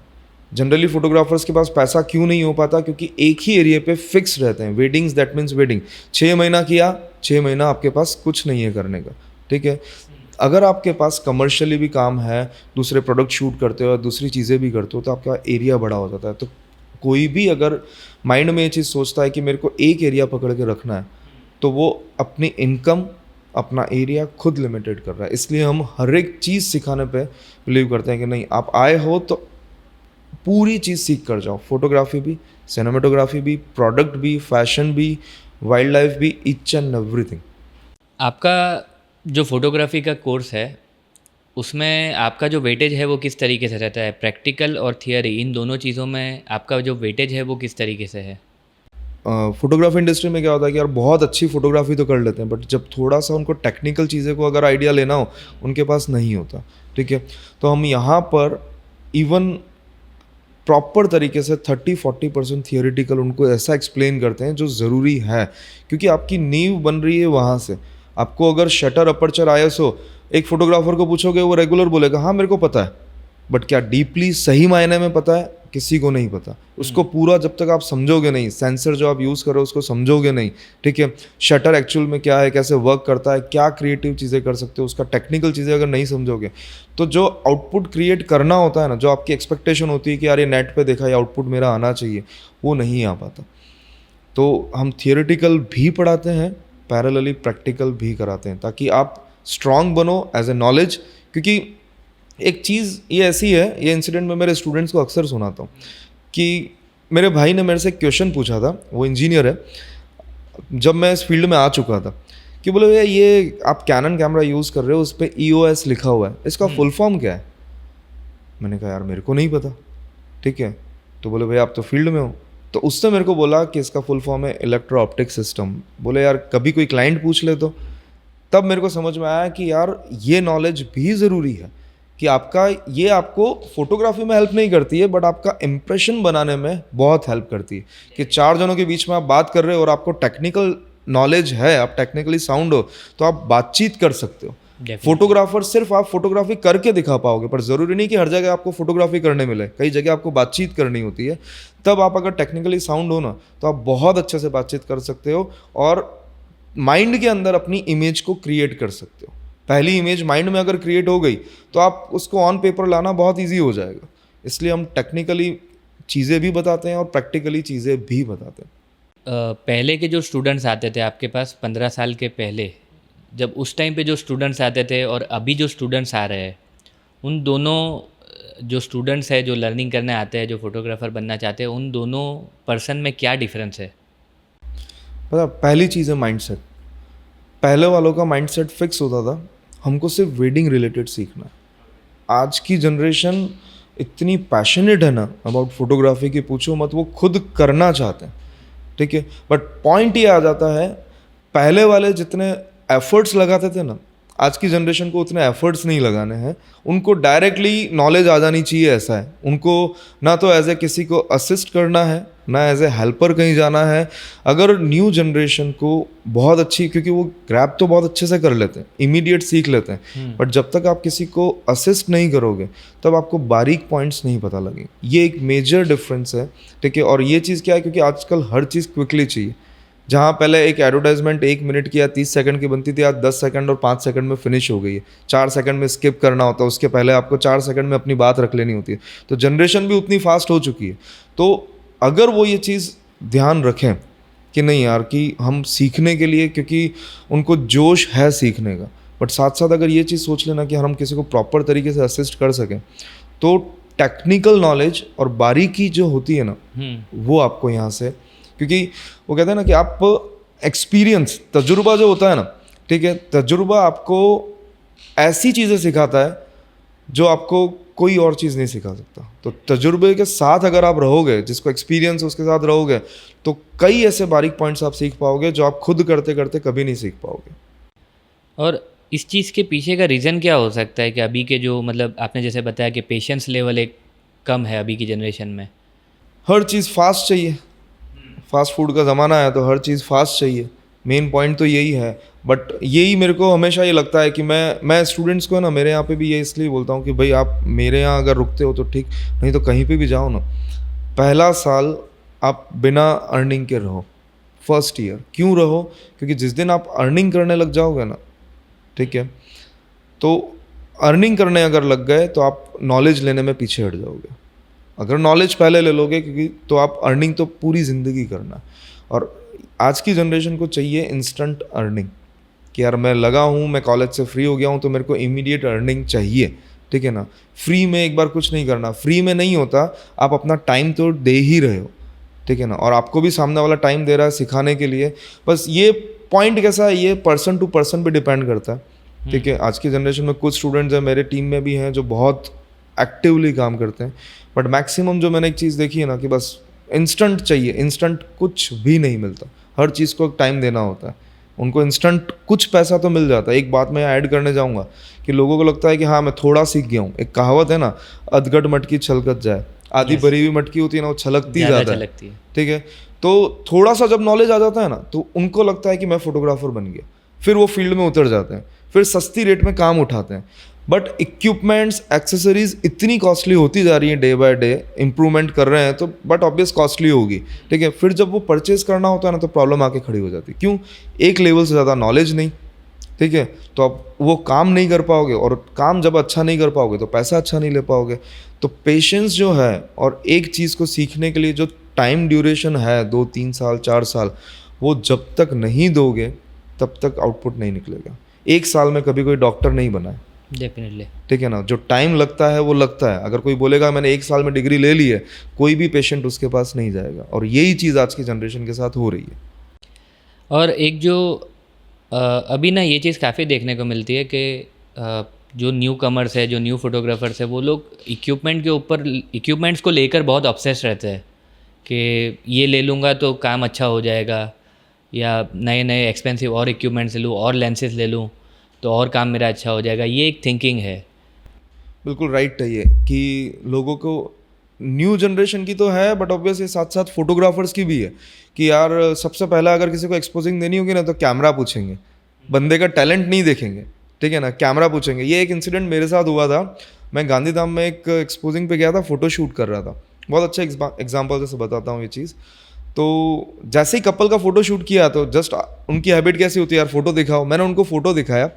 जनरली फोटोग्राफर्स के पास पैसा क्यों नहीं हो पाता? क्योंकि एक ही एरिया पे फिक्स रहते हैं। वेडिंग्स दैट मीन्स वेडिंग, 6 महीना किया, 6 महीना आपके पास कुछ नहीं है करने का, ठीक है। अगर आपके पास कमर्शियली भी काम है, दूसरे प्रोडक्ट शूट करते हो, दूसरी चीज़ें भी करते हो, तो आपका एरिया बड़ा हो जाता है। तो कोई भी अगर माइंड में ये चीज़ सोचता है कि मेरे को एक एरिया पकड़ के रखना है, तो वो अपनी इनकम, अपना एरिया खुद लिमिटेड कर रहा है। इसलिए हम हर एक चीज़ सिखाने पे बिलीव करते हैं कि नहीं, आप आए हो तो पूरी चीज़ सीख कर जाओ, फोटोग्राफी भी, सिनेमेटोग्राफी भी, प्रोडक्ट भी, फैशन भी, वाइल्ड लाइफ भी, ईच एंड एवरीथिंग। आपका जो फोटोग्राफी का कोर्स है उसमें आपका जो वेटेज है वो किस तरीके से रहता है? प्रैक्टिकल और थियरी, इन दोनों चीज़ों में आपका जो वेटेज है वो किस तरीके से है? फोटोग्राफी इंडस्ट्री में क्या होता है कि यार बहुत अच्छी फोटोग्राफी तो कर लेते हैं, बट जब थोड़ा सा उनको टेक्निकल चीज़ें को अगर आइडिया लेना हो, उनके पास नहीं होता, ठीक है। तो हम यहाँ पर इवन प्रॉपर तरीके से 30-40% थियोरिटिकल उनको ऐसा एक्सप्लेन करते हैं जो ज़रूरी है, क्योंकि आपकी नींव बन रही है वहाँ से। आपको अगर शटर अपर्चर ISO एक फोटोग्राफर को पूछोगे, वो रेगुलर बोलेगा हाँ मेरे को पता है, बट क्या डीपली सही मायने में पता है? किसी को नहीं पता। उसको पूरा जब तक आप समझोगे नहीं, सेंसर जो आप यूज़ कर रहे हो उसको समझोगे नहीं, ठीक है, शटर एक्चुअल में क्या है, कैसे वर्क करता है, क्या क्रिएटिव चीज़ें कर सकते हो, उसका टेक्निकल चीज़ें अगर नहीं समझोगे, तो जो आउटपुट क्रिएट करना होता है ना, जो आपकी एक्सपेक्टेशन होती है कि यार ये नेट पे देखा, ये आउटपुट मेरा आना चाहिए, वो नहीं आ पाता। तो हम थियोरेटिकल भी पढ़ाते हैं, पैरेलली प्रैक्टिकल भी कराते हैं, ताकि आप स्ट्रांग बनो एज ए नॉलेज। क्योंकि एक चीज़ ये ऐसी है, ये इंसिडेंट में मेरे स्टूडेंट्स को अक्सर सुनाता हूँ कि मेरे भाई ने मेरे से एक क्वेश्चन पूछा था, वो इंजीनियर है, जब मैं इस फील्ड में आ चुका था, कि बोले भैया ये आप कैनन कैमरा यूज़ कर रहे हो, उस पर EOS लिखा हुआ है, इसका फुल फॉर्म क्या है? मैंने कहा यार मेरे को नहीं पता, ठीक है। तो बोले भैया आप तो फील्ड में हो, तो उसने मेरे को बोला कि इसका फुल फॉर्म है इलेक्ट्रो ऑप्टिक सिस्टम। बोले यार कभी कोई क्लाइंट पूछ ले तो। तब मेरे को समझ में आया कि यार ये नॉलेज भी ज़रूरी है कि आपका ये आपको फोटोग्राफी में हेल्प नहीं करती है बट आपका इम्प्रेशन बनाने में बहुत हेल्प करती है। कि चार जनों के बीच में आप बात कर रहे हो और आपको टेक्निकल नॉलेज है, आप टेक्निकली साउंड हो, तो आप बातचीत कर सकते हो। फोटोग्राफर सिर्फ आप फोटोग्राफी करके दिखा पाओगे, पर ज़रूरी नहीं कि हर जगह आपको फोटोग्राफी करने मिले, कई जगह आपको बातचीत करनी होती है। तब आप अगर टेक्निकली साउंड हो ना तो आप बहुत अच्छे से बातचीत कर सकते हो और माइंड के अंदर अपनी इमेज को क्रिएट कर सकते हो। पहली इमेज माइंड में अगर क्रिएट हो गई तो आप उसको ऑन पेपर लाना बहुत ईजी हो जाएगा। इसलिए हम टेक्निकली चीज़ें भी बताते हैं और प्रैक्टिकली चीज़ें भी बताते हैं। पहले के जो स्टूडेंट्स आते थे आपके पास 15 साल के पहले, जब उस टाइम पे जो स्टूडेंट्स आते थे और अभी जो स्टूडेंट्स आ रहे हैं, उन दोनों जो स्टूडेंट्स है जो लर्निंग करने आते हैं, जो फोटोग्राफर बनना चाहते हैं, उन दोनों पर्सन में क्या डिफरेंस है? पता पहली चीज़ है माइंडसेट। पहले वालों का माइंडसेट फिक्स होता था, हमको सिर्फ वेडिंग रिलेटेड सीखना है। आज की जनरेशन इतनी पैशनेट है ना अबाउट फोटोग्राफी की, पूछो मत, वो खुद करना चाहते हैं, ठीक है। बट पॉइंट ये आ जाता है, पहले वाले जितने एफर्ट्स लगाते थे ना, आज की जनरेशन को उतने एफर्ट्स नहीं लगाने हैं। उनको डायरेक्टली नॉलेज आ जानी चाहिए, ऐसा है। उनको ना तो एज ए किसी को असिस्ट करना है, ना एज ए हेल्पर कहीं जाना है। अगर न्यू जनरेशन को बहुत अच्छी, क्योंकि वो ग्रैब तो बहुत अच्छे से कर लेते हैं, इमीडिएट सीख लेते हैं, बट जब तक आप किसी को असिस्ट नहीं करोगे तब आपको बारीक पॉइंट्स नहीं पता लगेंगे। ये एक मेजर डिफरेंस है, ठीक है। और ये चीज़ क्या है, क्योंकि आजकल हर चीज़ क्विकली चाहिए। जहाँ पहले एक एडवर्टाइजमेंट 1 मिनट की या 30 सेकंड की बनती थी, आज 10 सेकंड और 5 सेकंड में फिनिश हो गई है। 4 सेकंड में स्किप करना होता है, उसके पहले आपको 4 सेकंड में अपनी बात रख लेनी होती है। तो जनरेशन भी उतनी फास्ट हो चुकी है। तो अगर वो ये चीज़ ध्यान रखें कि नहीं यार, कि हम सीखने के लिए, क्योंकि उनको जोश है सीखने का, बट साथ साथ अगर ये चीज़ सोच लेना कि हम किसी को प्रॉपर तरीके से असिस्ट कर सकें, तो टेक्निकल नॉलेज और बारीकी जो होती है ना, वो आपको यहाँ से, क्योंकि वो कहते हैं ना कि आप एक्सपीरियंस, तजुर्बा जो होता है ना, ठीक है, तजुर्बा आपको ऐसी चीज़ें सिखाता है जो आपको कोई और चीज़ नहीं सिखा सकता। तो तजुर्बे के साथ अगर आप रहोगे, जिसको एक्सपीरियंस उसके साथ रहोगे, तो कई ऐसे बारीक पॉइंट्स आप सीख पाओगे जो आप खुद करते करते कभी नहीं सीख पाओगे। और इस चीज़ के पीछे का रीज़न क्या हो सकता है कि अभी के जो, मतलब आपने जैसे बताया कि पेशेंस लेवल एक कम है अभी की जनरेशन में? हर चीज़ फास्ट चाहिए, फास्ट फूड का ज़माना है तो हर चीज़ फास्ट चाहिए। मेन पॉइंट तो यही है। बट यही मेरे को हमेशा ये लगता है कि मैं स्टूडेंट्स को ना, मेरे यहाँ पे भी ये इसलिए बोलता हूँ कि भाई आप मेरे यहाँ अगर रुकते हो तो ठीक, नहीं तो कहीं पे भी जाओ ना, पहला साल आप बिना अर्निंग के रहो। फर्स्ट ईयर क्यों रहो? क्योंकि जिस दिन आप अर्निंग करने लग जाओगे ना, ठीक है, तो अर्निंग करने अगर लग गए तो आप नॉलेज लेने में पीछे हट जाओगे। अगर नॉलेज पहले ले लोगे, क्योंकि तो आप अर्निंग तो पूरी ज़िंदगी करना। और आज की जनरेशन को चाहिए इंस्टेंट अर्निंग, कि यार मैं लगा हूँ, मैं कॉलेज से फ्री हो गया हूँ तो मेरे को इमीडिएट अर्निंग चाहिए, ठीक है ना। फ्री में एक बार कुछ नहीं करना, फ्री में नहीं होता, आप अपना टाइम तो दे ही रहे हो, ठीक है ना, और आपको भी सामने वाला टाइम दे रहा है सिखाने के लिए। बस ये पॉइंट कैसा है, ये पर्सन टू पर्सन पे डिपेंड करता है, ठीक है। आज की जनरेशन में कुछ स्टूडेंट्स हैं, मेरे टीम में भी हैं, जो बहुत एक्टिवली काम करते हैं, बट मैक्सिमम जो मैंने एक चीज़ देखी है ना, कि बस इंस्टेंट चाहिए। इंस्टेंट कुछ भी नहीं मिलता, हर चीज़ को टाइम देना होता है। उनको इंस्टेंट कुछ पैसा तो मिल जाता है। एक बात मैं ऐड करने जाऊँगा कि लोगों को लगता है कि हाँ मैं थोड़ा सीख गया हूँ। एक कहावत है ना, अधगट मटकी छलकत जाए, आधी भरी हुई मटकी होती है ना, वो छलकती ज़्यादा है, ठीक है। तो थोड़ा सा जब नॉलेज आ जाता है ना, तो उनको लगता है कि मैं फोटोग्राफर बन गया, फिर वो फील्ड में उतर जाते हैं, फिर सस्ती रेट में काम उठाते हैं। बट इक्विपमेंट्स, एक्सेसरीज इतनी कॉस्टली होती जा रही है, डे बाय डे इम्प्रूवमेंट कर रहे हैं, तो बट ऑब्वियस कॉस्टली होगी, ठीक है। फिर जब वो परचेज करना होता है ना, तो प्रॉब्लम आके खड़ी हो जाती है। क्यों? एक लेवल से ज़्यादा नॉलेज नहीं, ठीक है, तो आप वो काम नहीं कर पाओगे, और काम जब अच्छा नहीं कर पाओगे तो पैसा अच्छा नहीं ले पाओगे। तो पेशेंस जो है, और एक चीज़ को सीखने के लिए जो टाइम ड्यूरेशन है 2, 3 साल, 4 साल, वो जब तक नहीं दोगे तब तक आउटपुट नहीं निकलेगा। 1 साल में कभी कोई डॉक्टर नहीं बना है, डेफिनेटली, ठीक है ना। जो टाइम लगता है वो लगता है। अगर कोई बोलेगा मैंने 1 साल में डिग्री ले ली है, कोई भी पेशेंट उसके पास नहीं जाएगा। और यही चीज़ आज की जनरेशन के साथ हो रही है। और एक जो अभी ना ये चीज़ काफ़ी देखने को मिलती है कि जो न्यू कमर्स है, जो न्यू फोटोग्राफर्स है, वो लोग इक्विपमेंट्स को लेकर बहुत ऑब्सेस्ड रहते हैं कि ये ले लूँगा तो काम अच्छा हो जाएगा, या नए नए एक्सपेंसिव और इक्विपमेंट्स ले लूँ और लेंसेज ले लूँ तो और काम मेरा अच्छा हो जाएगा, ये एक थिंकिंग है। बिल्कुल राइट है ये कि लोगों को न्यू जनरेशन की तो है, बट ऑब्वियस ये साथ साथ फोटोग्राफर्स की भी है कि यार सबसे पहला अगर किसी को एक्सपोजिंग देनी होगी ना तो कैमरा पूछेंगे, बंदे का टैलेंट नहीं देखेंगे, ठीक है ना, कैमरा पूछेंगे। ये एक इंसिडेंट मेरे साथ हुआ था। मैं गांधीधाम में एक एक्सपोजिंग पे गया था, फोटो शूट कर रहा था। बहुत अच्छा एग्जाम्पल से बताता हूँ ये चीज़। तो जैसे ही कपल का फोटो शूट किया तो जस्ट उनकी हैबिट कैसी होती है, यार फोटो दिखाओ। मैंने उनको फोटो दिखाया,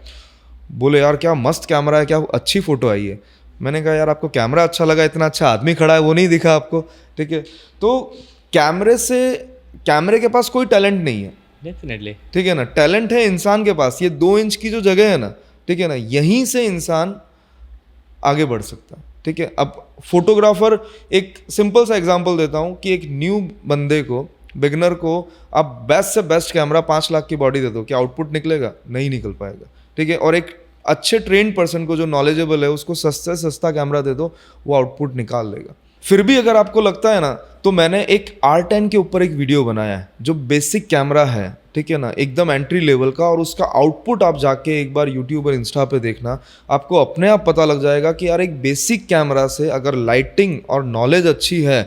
बोले यार क्या मस्त कैमरा है, क्या अच्छी फोटो आई है। मैंने कहा यार आपको कैमरा अच्छा लगा, इतना अच्छा आदमी खड़ा है वो नहीं दिखा आपको, ठीक है। तो कैमरे के पास कोई टैलेंट नहीं है, डेफिनेटली। ठीक है ना, टैलेंट है इंसान के पास। ये 2 इंच की जो जगह है ना, ठीक है ना, यहीं से इंसान आगे बढ़ सकता है, ठीक है। अब फोटोग्राफर, एक सिंपल सा एग्जांपल देता हूँ कि एक न्यू बंदे को, बिगनर को आप बेस्ट से बेस्ट कैमरा 5 लाख की बॉडी दे दो, क्या आउटपुट निकलेगा? नहीं निकल पाएगा, ठीक है। और एक अच्छे ट्रेंड पर्सन को जो नॉलेजेबल है उसको सस्ते से सस्ता कैमरा दे दो, वो आउटपुट निकाल लेगा। फिर भी अगर आपको लगता है ना, तो मैंने एक R10 के ऊपर एक वीडियो बनाया है जो बेसिक कैमरा है, ठीक है ना, एकदम एंट्री लेवल का, और उसका आउटपुट आप जाके एक बार यूट्यूब और इंस्टा पे देखना, आपको अपने आप पता लग जाएगा कि यार एक बेसिक कैमरा से अगर लाइटिंग और नॉलेज अच्छी है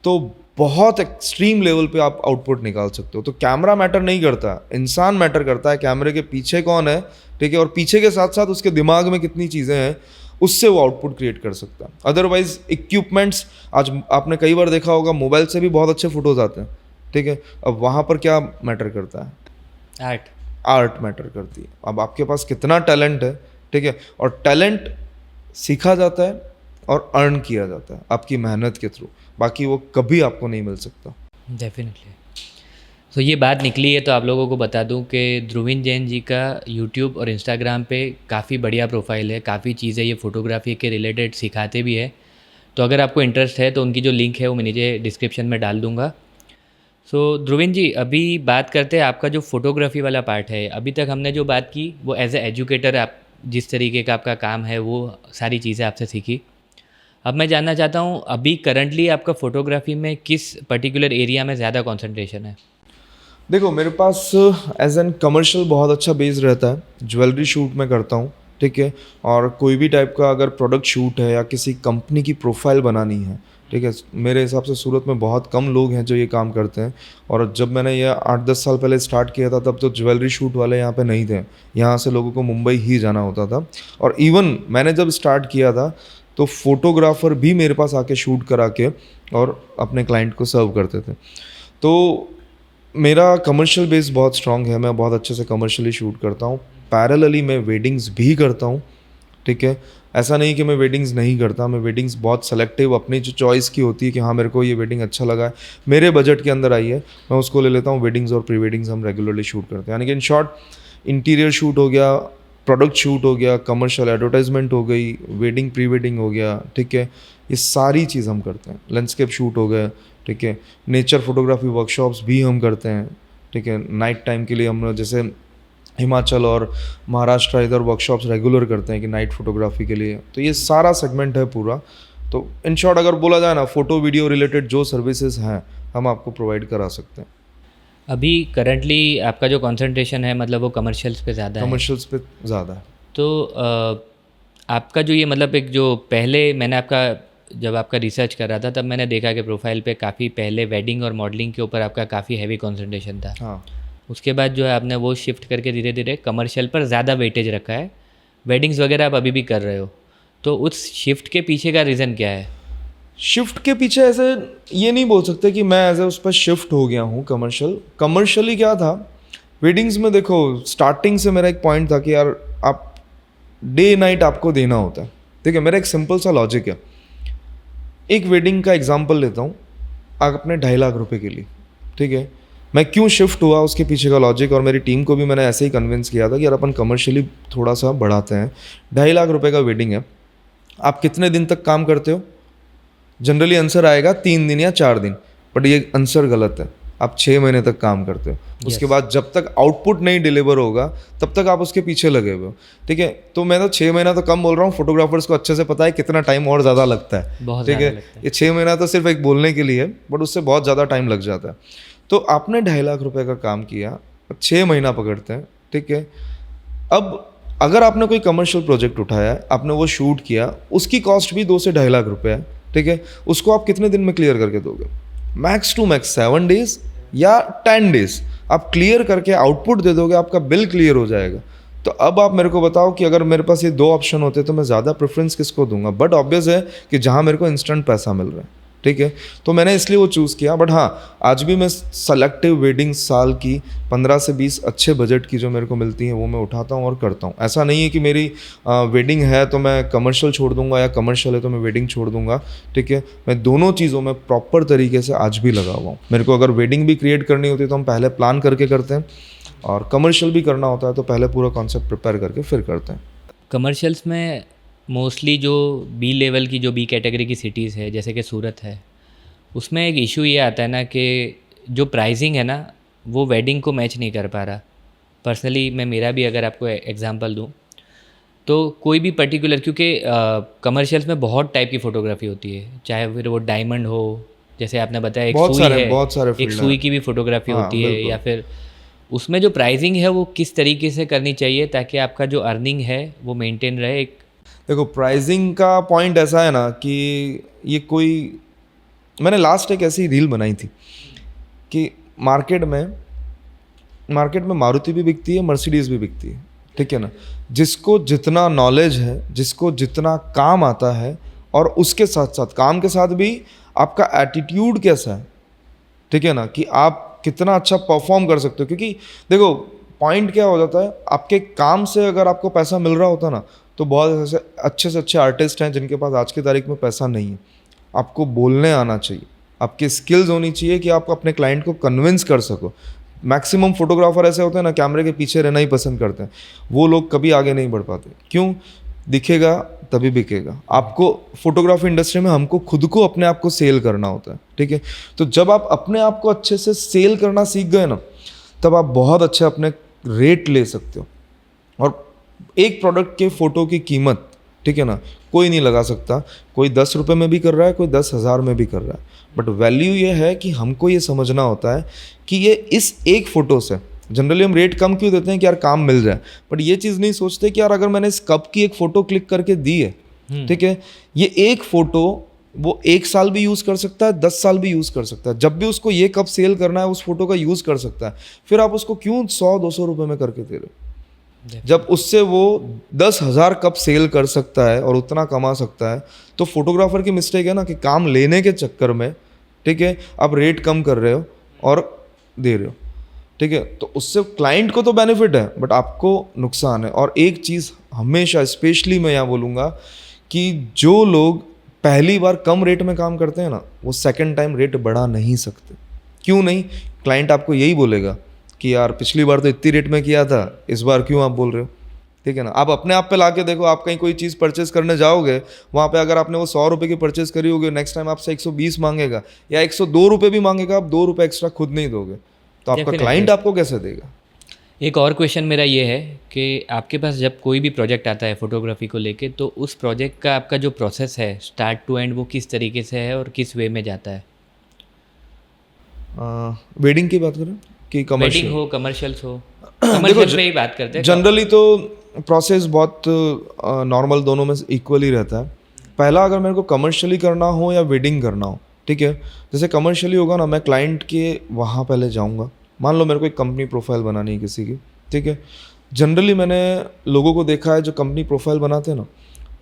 तो बहुत एक्सट्रीम लेवल पे आप आउटपुट निकाल सकते हो। तो कैमरा मैटर नहीं करता, इंसान मैटर करता है, कैमरे के पीछे कौन है, ठीक है, और पीछे के साथ साथ उसके दिमाग में कितनी चीज़ें हैं, उससे वो आउटपुट क्रिएट कर सकता है। अदरवाइज इक्विपमेंट्स, आज आपने कई बार देखा होगा मोबाइल से भी बहुत अच्छे फोटोज आते हैं, ठीक है। अब वहाँ पर क्या मैटर करता है? आर्ट मैटर करती है। अब आपके पास कितना टैलेंट है, ठीक है, और टैलेंट सीखा जाता है और अर्न किया जाता है आपकी मेहनत के थ्रू, बाकी वो कभी आपको नहीं मिल सकता। डेफिनेटली। तो ये बात निकली है तो आप लोगों को बता दूं कि ध्रुविन जैन जी का यूट्यूब और इंस्टाग्राम पे काफ़ी बढ़िया प्रोफाइल है, काफ़ी चीज़ें ये फ़ोटोग्राफी के रिलेटेड सिखाते भी है। तो अगर आपको इंटरेस्ट है तो उनकी जो लिंक है वो मैं नीचे डिस्क्रिप्शन में डाल दूंगा। सो ध्रुविन जी, अभी बात करते हैं आपका जो फ़ोटोग्राफी वाला पार्ट है। अभी तक हमने जो बात की वो एज ए एजुकेटर आप जिस तरीके का आपका काम है वो सारी चीज़ें आपसे सीखी। अब मैं जानना चाहता हूँ अभी करंटली आपका फ़ोटोग्राफी में किस पर्टिकुलर एरिया में ज़्यादा कंसंट्रेशन है? देखो मेरे पास एज एन कमर्शियल बहुत अच्छा बेस रहता है, ज्वेलरी शूट मैं करता हूँ, ठीक है, और कोई भी टाइप का अगर प्रोडक्ट शूट है या किसी कंपनी की प्रोफाइल बनानी है, ठीक है, मेरे हिसाब से सूरत में बहुत कम लोग हैं जो ये काम करते हैं। और जब मैंने ये 8-10 साल पहले स्टार्ट किया था तब तो ज्वेलरी शूट वाले यहाँ पे नहीं थे, यहाँ से लोगों को मुंबई ही जाना होता था। और इवन मैंने जब स्टार्ट किया था तो फोटोग्राफर भी मेरे पास आके शूट करा के और अपने क्लाइंट को सर्व करते थे। तो मेरा कमर्शियल बेस बहुत स्ट्रांग है, मैं बहुत अच्छे से कमर्शियली शूट करता हूँ। पैरेलली मैं वेडिंग्स भी करता हूँ, ठीक है, ऐसा नहीं कि मैं वेडिंग्स नहीं करता, मैं वेडिंग्स बहुत सेलेक्टिव अपनी जो चॉइस की होती है कि हाँ मेरे को ये वेडिंग अच्छा लगा है, मेरे बजट के अंदर आई है, मैं उसको ले लेता हूँ। वेडिंग्स और प्री वेडिंग्स हम रेगुलरली शूट करते हैं, यानी कि इन शॉर्ट इंटीरियर शूट हो गया, प्रोडक्ट शूट हो गया, कमर्शियल एडवर्टाइजमेंट हो गई, वेडिंग प्री वेडिंग हो गया, ठीक है, ये सारी चीज़ हम करते हैं। लैंडस्केप शूट हो गए, ठीक है, नेचर फोटोग्राफी वर्कशॉप्स भी हम करते हैं, ठीक है। नाइट टाइम के लिए हम जैसे हिमाचल और महाराष्ट्र इधर वर्कशॉप्स रेगुलर करते हैं कि नाइट फोटोग्राफी के लिए। तो ये सारा सेगमेंट है पूरा। तो इन शॉर्ट अगर बोला जाए ना, फ़ोटो वीडियो रिलेटेड जो सर्विसेज हैं हम आपको प्रोवाइड करा सकते हैं। अभी करंटली आपका जो कंसंट्रेशन है मतलब वो कमर्शियल्स पे ज़्यादा है? कमर्शियल्स पे ज़्यादा है। तो आपका जो ये मतलब एक जो पहले मैंने आपका जब आपका रिसर्च कर रहा था तब मैंने देखा कि प्रोफाइल पे काफ़ी पहले वेडिंग और मॉडलिंग के ऊपर आपका काफ़ी हैवी कंसंट्रेशन था। हाँ, उसके बाद जो है आपने वो शिफ्ट करके धीरे धीरे कमर्शियल पर ज़्यादा वेटेज रखा है। वेडिंग्स वगैरह आप अभी भी कर रहे हो, तो उस शिफ्ट के पीछे का रीज़न क्या है? शिफ्ट के पीछे ऐसे ये नहीं बोल सकते कि मैं एज ए उस पर शिफ्ट हो गया हूँ। कमर्शियली क्या था, वेडिंग्स में देखो स्टार्टिंग से मेरा एक पॉइंट था कि यार आप डे नाइट आपको देना होता है, ठीक है। मेरा एक सिंपल सा लॉजिक है, एक वेडिंग का एग्जांपल लेता हूँ, आप अपने 2.5 लाख रुपए के लिए, ठीक है, मैं क्यों शिफ्ट हुआ उसके पीछे का लॉजिक, और मेरी टीम को भी मैंने ऐसे ही कन्विंस किया था कि यार अपन कमर्शियली थोड़ा सा बढ़ाते हैं। 2.5 लाख रुपए का वेडिंग है, आप कितने दिन तक काम करते हो? जनरली आंसर आएगा 3 दिन या 4 दिन, बट ये आंसर गलत है। आप 6 महीने तक काम करते हो, उसके बाद जब तक आउटपुट नहीं डिलीवर होगा तब तक आप उसके पीछे लगे हुए हो, ठीक है। तो मैं तो 6 महीना तो कम बोल रहा हूँ, फोटोग्राफर्स को अच्छे से पता है कितना टाइम और ज़्यादा लगता है, बहुत ठीक है। ज़्यादा लगता है। ये 6 महीना तो सिर्फ एक बोलने के लिए है, बट उससे बहुत ज़्यादा टाइम लग जाता है। तो आपने 2.5 लाख रुपए का काम किया, 6 महीना पकड़ते हैं, ठीक है। अब अगर आपने कोई कमर्शियल प्रोजेक्ट उठाया है, आपने वो शूट किया, उसकी कॉस्ट भी 2 से 2.5 लाख रुपए है, ठीक है। उसको आप कितने दिन में क्लियर करके दोगे? मैक्स टू मैक्स 7 डेज या 10 डेज आप क्लियर करके आउटपुट दे दोगे, आपका बिल क्लियर हो जाएगा। तो अब आप मेरे को बताओ कि अगर मेरे पास ये 2 ऑप्शन होते तो मैं ज़्यादा प्रेफरेंस किसको दूंगा? बट ऑब्वियस है कि जहाँ मेरे को इंस्टेंट पैसा मिल रहा है, ठीक है, तो मैंने इसलिए वो चूज़ किया। बट हाँ, आज भी मैं सेलेक्टिव वेडिंग साल की 15 से 20 अच्छे बजट की जो मेरे को मिलती हैं वो मैं उठाता हूँ और करता हूँ। ऐसा नहीं है कि मेरी वेडिंग है तो मैं कमर्शियल छोड़ दूंगा या कमर्शियल है तो मैं वेडिंग छोड़ दूंगा, ठीक है। मैं दोनों चीज़ों में प्रॉपर तरीके से आज भी लगा हुआ हूँ। मेरे को अगर वेडिंग भी क्रिएट करनी होती है तो हम पहले प्लान करके करते हैं, और कमर्शियल भी करना होता है तो पहले पूरा कॉन्सेप्ट प्रिपेयर करके फिर करते हैं। कमर्शियल्स में मोस्टली जो बी लेवल की, जो बी कैटेगरी की सिटीज़ है, जैसे कि सूरत है, उसमें एक इशू ये आता है ना कि जो प्राइसिंग है ना वो वेडिंग को मैच नहीं कर पा रहा। पर्सनली मैं मेरा भी अगर आपको एग्जांपल दूं तो कोई भी पर्टिकुलर, क्योंकि कमर्शियल्स में बहुत टाइप की फ़ोटोग्राफी होती है, चाहे फिर वो डायमंड हो, जैसे आपने बताया एक सुई है, बहुत सारे एक फील्ड सुई हैं। की भी फ़ोटोग्राफी हाँ, होती है, बिल्कुल। या फिर उसमें जो प्राइसिंग है वो किस तरीके से करनी चाहिए ताकि आपका जो अर्निंग है वो मेंटेन रहे। एक देखो, प्राइसिंग का पॉइंट ऐसा है ना कि ये कोई, मैंने लास्ट एक ऐसी रील बनाई थी कि मार्केट में मारुति भी बिकती है, मर्सिडीज़ भी बिकती है, ठीक है ना। जिसको जितना नॉलेज है, जिसको जितना काम आता है, और उसके साथ साथ काम के साथ भी आपका एटीट्यूड कैसा है, ठीक है ना, कि आप कितना अच्छा परफॉर्म कर सकते हो। क्योंकि देखो, पॉइंट क्या हो जाता है, आपके काम से अगर आपको पैसा मिल रहा होता ना तो बहुत ऐसे अच्छे से अच्छे आर्टिस्ट हैं जिनके पास आज की तारीख में पैसा नहीं है। आपको बोलने आना चाहिए, आपकी स्किल्स होनी चाहिए कि आप अपने क्लाइंट को कन्विंस कर सको। मैक्सिमम फोटोग्राफर ऐसे होते हैं ना, कैमरे के पीछे रहना ही पसंद करते हैं, वो लोग कभी आगे नहीं बढ़ पाते। क्यों? दिखेगा तभी बिकेगा। आपको फोटोग्राफी इंडस्ट्री में हमको खुद को अपने आप को सेल करना होता है, ठीक है। तो जब आप अपने आप को अच्छे से सेल करना सीख गए ना, तब आप बहुत अच्छे अपने रेट ले सकते हो। और एक प्रोडक्ट के फ़ोटो की कीमत, ठीक है ना, कोई नहीं लगा सकता। कोई 10 रुपये में भी कर रहा है, कोई 10,000 में भी कर रहा है, बट वैल्यू ये है कि हमको ये समझना होता है कि ये इस एक फ़ोटो से, जनरली हम रेट कम क्यों देते हैं कि यार काम मिल जाए, बट ये चीज़ नहीं सोचते कि यार अगर मैंने इस कप की एक फ़ोटो क्लिक करके दी है, ठीक है, ये एक फ़ोटो वो 1 साल भी यूज़ कर सकता है, 10 साल भी यूज़ कर सकता है। जब भी उसको ये कप सेल करना है उस फोटो का यूज़ कर सकता है। फिर आप उसको क्यों 100-200 रुपये में करके दे रहे हो? जब उससे वो 10,000 कप सेल कर सकता है और उतना कमा सकता है, तो फोटोग्राफर की मिस्टेक है ना कि काम लेने के चक्कर में, ठीक है, आप रेट कम कर रहे हो और दे रहे हो, ठीक है। तो उससे क्लाइंट को तो बेनिफिट है बट आपको नुकसान है। और एक चीज़ हमेशा स्पेशली मैं यहाँ बोलूँगा कि जो लोग पहली बार कम रेट में काम करते हैं ना, वो सेकंड टाइम रेट बढ़ा नहीं सकते। क्यों नहीं? क्लाइंट आपको यही बोलेगा कि यार पिछली बार तो इतनी रेट में किया था, इस बार क्यों आप बोल रहे हो, ठीक है ना। आप अपने आप पे ला के देखो, आप कहीं कोई चीज़ परचेस करने जाओगे, वहाँ पे अगर आपने वो 100 रुपये की परचेस करी होगी, नेक्स्ट टाइम आपसे 120 मांगेगा या 102 रुपये भी मांगेगा, आप 2 रुपये एक्स्ट्रा खुद नहीं दोगे, तो आपका Definitely. क्लाइंट आपको कैसे देगा? एक और क्वेश्चन मेरा ये है कि आपके पास जब कोई भी प्रोजेक्ट आता है फोटोग्राफी को लेके, तो उस प्रोजेक्ट का आपका जो प्रोसेस है स्टार्ट टू एंड वो किस तरीके से है और किस वे में जाता है? वेडिंग की बात करें कि कमर्शियल? वेडिंग हो, कमर्शियल्स हो, कमर्शियल पे ही बात करते हैं। जनरली तो प्रोसेस बहुत नॉर्मल दोनों में इक्वली रहता है। पहला, अगर मेरे को कमर्शियली करना हो या वेडिंग करना हो, ठीक है, जैसे कमर्शियली होगा ना, मैं क्लाइंट के वहाँ पहले जाऊँगा। मान लो मेरे को एक कंपनी प्रोफाइल बनानी है किसी की, ठीक है। जनरली मैंने लोगों को देखा है जो कंपनी प्रोफाइल बनाते हैं ना,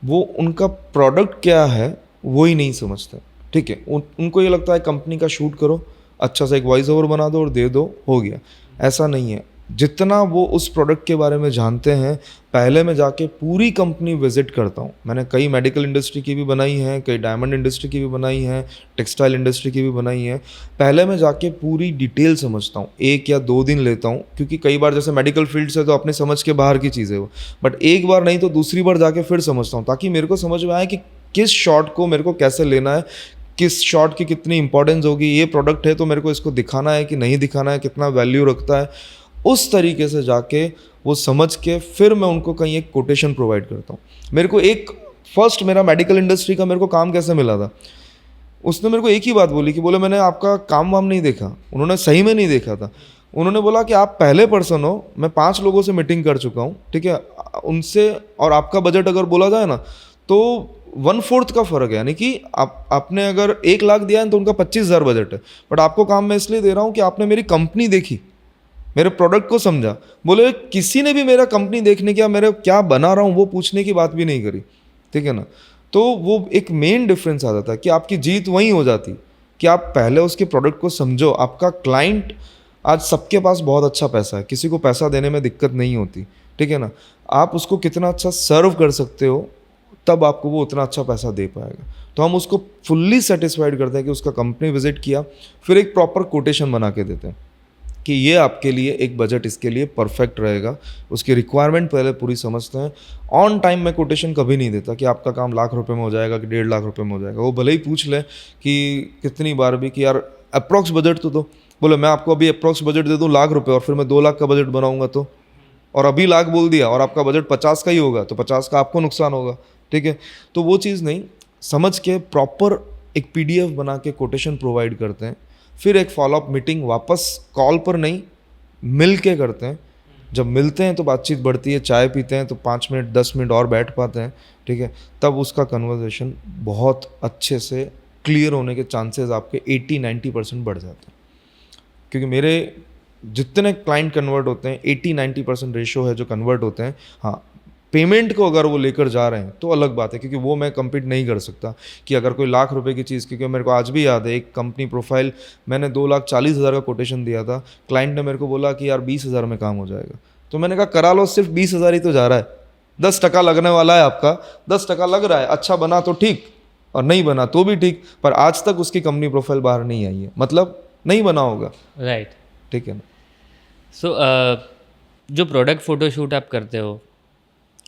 वो उनका प्रोडक्ट क्या है वो ही नहीं समझते, ठीक है। उनको ये लगता है कंपनी का शूट करो, अच्छा सा एक वॉइस ओवर बना दो और दे दो, हो गया। ऐसा नहीं है। जितना वो उस प्रोडक्ट के बारे में जानते हैं, पहले मैं जाके पूरी कंपनी विजिट करता हूँ। मैंने कई मेडिकल इंडस्ट्री की भी बनाई हैं, कई डायमंड इंडस्ट्री की भी बनाई हैं, टेक्सटाइल इंडस्ट्री की भी बनाई हैं। पहले मैं जाके पूरी डिटेल समझता हूँ, 1 या 2 दिन लेता हूँ, क्योंकि कई बार जैसे मेडिकल फील्ड से तो अपने समझ के बाहर की चीज़ है वो, बट एक बार नहीं तो दूसरी बार जाके फिर समझता हूँ, ताकि मेरे को समझ में आए कि किस शॉट को मेरे को कैसे लेना है, किस शॉट की कितनी इंपॉर्टेंस होगी, ये प्रोडक्ट है तो मेरे को इसको दिखाना है कि नहीं दिखाना है, कितना वैल्यू रखता है, उस तरीके से जाके वो समझ के फिर मैं उनको कहीं एक कोटेशन प्रोवाइड करता हूँ। मेरे को एक फर्स्ट मेरा मेडिकल इंडस्ट्री का मेरे को काम कैसे मिला था, उसने मेरे को एक ही बात बोली कि बोले मैंने आपका काम वाम नहीं देखा। उन्होंने सही में नहीं देखा था। उन्होंने बोला कि आप पहले पर्सन हो, मैं 5 लोगों से मीटिंग कर चुका हूँ, ठीक है, उनसे, और आपका बजट अगर बोला जाए ना तो 1/4 का फ़र्क है। यानी कि आपने अगर 1 लाख दिया है तो उनका 25,000 बजट है, बट आपको काम मैं इसलिए दे रहा हूँ कि आपने मेरी कंपनी देखी, मेरे प्रोडक्ट को समझा। बोले किसी ने भी मेरा कंपनी देखने क्या, मेरे क्या बना रहा हूँ वो पूछने की बात भी नहीं करी, ठीक है ना। तो वो एक मेन डिफरेंस आ जाता है कि आपकी जीत वहीं हो जाती कि आप पहले उसके प्रोडक्ट को समझो। आपका क्लाइंट, आज सबके पास बहुत अच्छा पैसा है, किसी को पैसा देने में दिक्कत नहीं होती, ठीक है ना। आप उसको कितना अच्छा सर्व कर सकते हो तब आपको वो उतना अच्छा पैसा दे पाएगा। तो हम उसको फुल्ली सेटिस्फाइड करते हैं कि उसका कंपनी विजिट किया, फिर एक प्रॉपर कोटेशन बना के देते हैं कि ये आपके लिए एक बजट इसके लिए परफेक्ट रहेगा। उसकी रिक्वायरमेंट पहले पूरी समझते हैं। ऑन टाइम मैं कोटेशन कभी नहीं देता कि आपका काम ₹1,00,000 में हो जाएगा कि 1.5 लाख रुपए में हो जाएगा। वो भले ही पूछ ले कि कितनी बार भी कि यार अप्रॉक्स बजट तो दो। बोले मैं आपको अभी अप्रॉक्स बजट दे दूँ ₹1,00,000 और फिर मैं 2 लाख का बजट बनाऊंगा तो, और अभी लाख बोल दिया और आपका बजट 50 का ही होगा तो 50 का आपको नुकसान होगा, ठीक है। तो वो चीज़ नहीं, समझ के प्रॉपर एक PDF बना के कोटेशन प्रोवाइड करते हैं। फिर एक फॉलोअप मीटिंग वापस कॉल पर नहीं, मिल के करते हैं। जब मिलते हैं तो बातचीत बढ़ती है, चाय पीते हैं तो 5 मिनट 10 मिनट और बैठ पाते हैं, ठीक है। तब उसका कन्वर्सेशन बहुत अच्छे से क्लियर होने के चांसेस आपके 80-90% बढ़ जाते हैं। क्योंकि मेरे जितने क्लाइंट कन्वर्ट होते हैं 80-90% रेशो है जो कन्वर्ट होते हैं। हाँ, पेमेंट को अगर वो लेकर जा रहे हैं तो अलग बात है, क्योंकि वो मैं कम्पीट नहीं कर सकता कि अगर कोई ₹1,00,000 की चीज़, क्योंकि मेरे को आज भी याद है एक कंपनी प्रोफाइल मैंने 2,40,000 का कोटेशन दिया था। क्लाइंट ने मेरे को बोला कि यार 20,000 में काम हो जाएगा। तो मैंने कहा करा लो, सिर्फ 20,000 ही तो जा रहा है, 10% लगने वाला है आपका, 10% लग रहा है। अच्छा बना तो ठीक, और नहीं बना तो भी ठीक, पर आज तक उसकी कंपनी प्रोफाइल बाहर नहीं आई है, मतलब नहीं बना होगा, राइट। ठीक है ना। सो जो प्रोडक्ट फ़ोटोशूट आप करते हो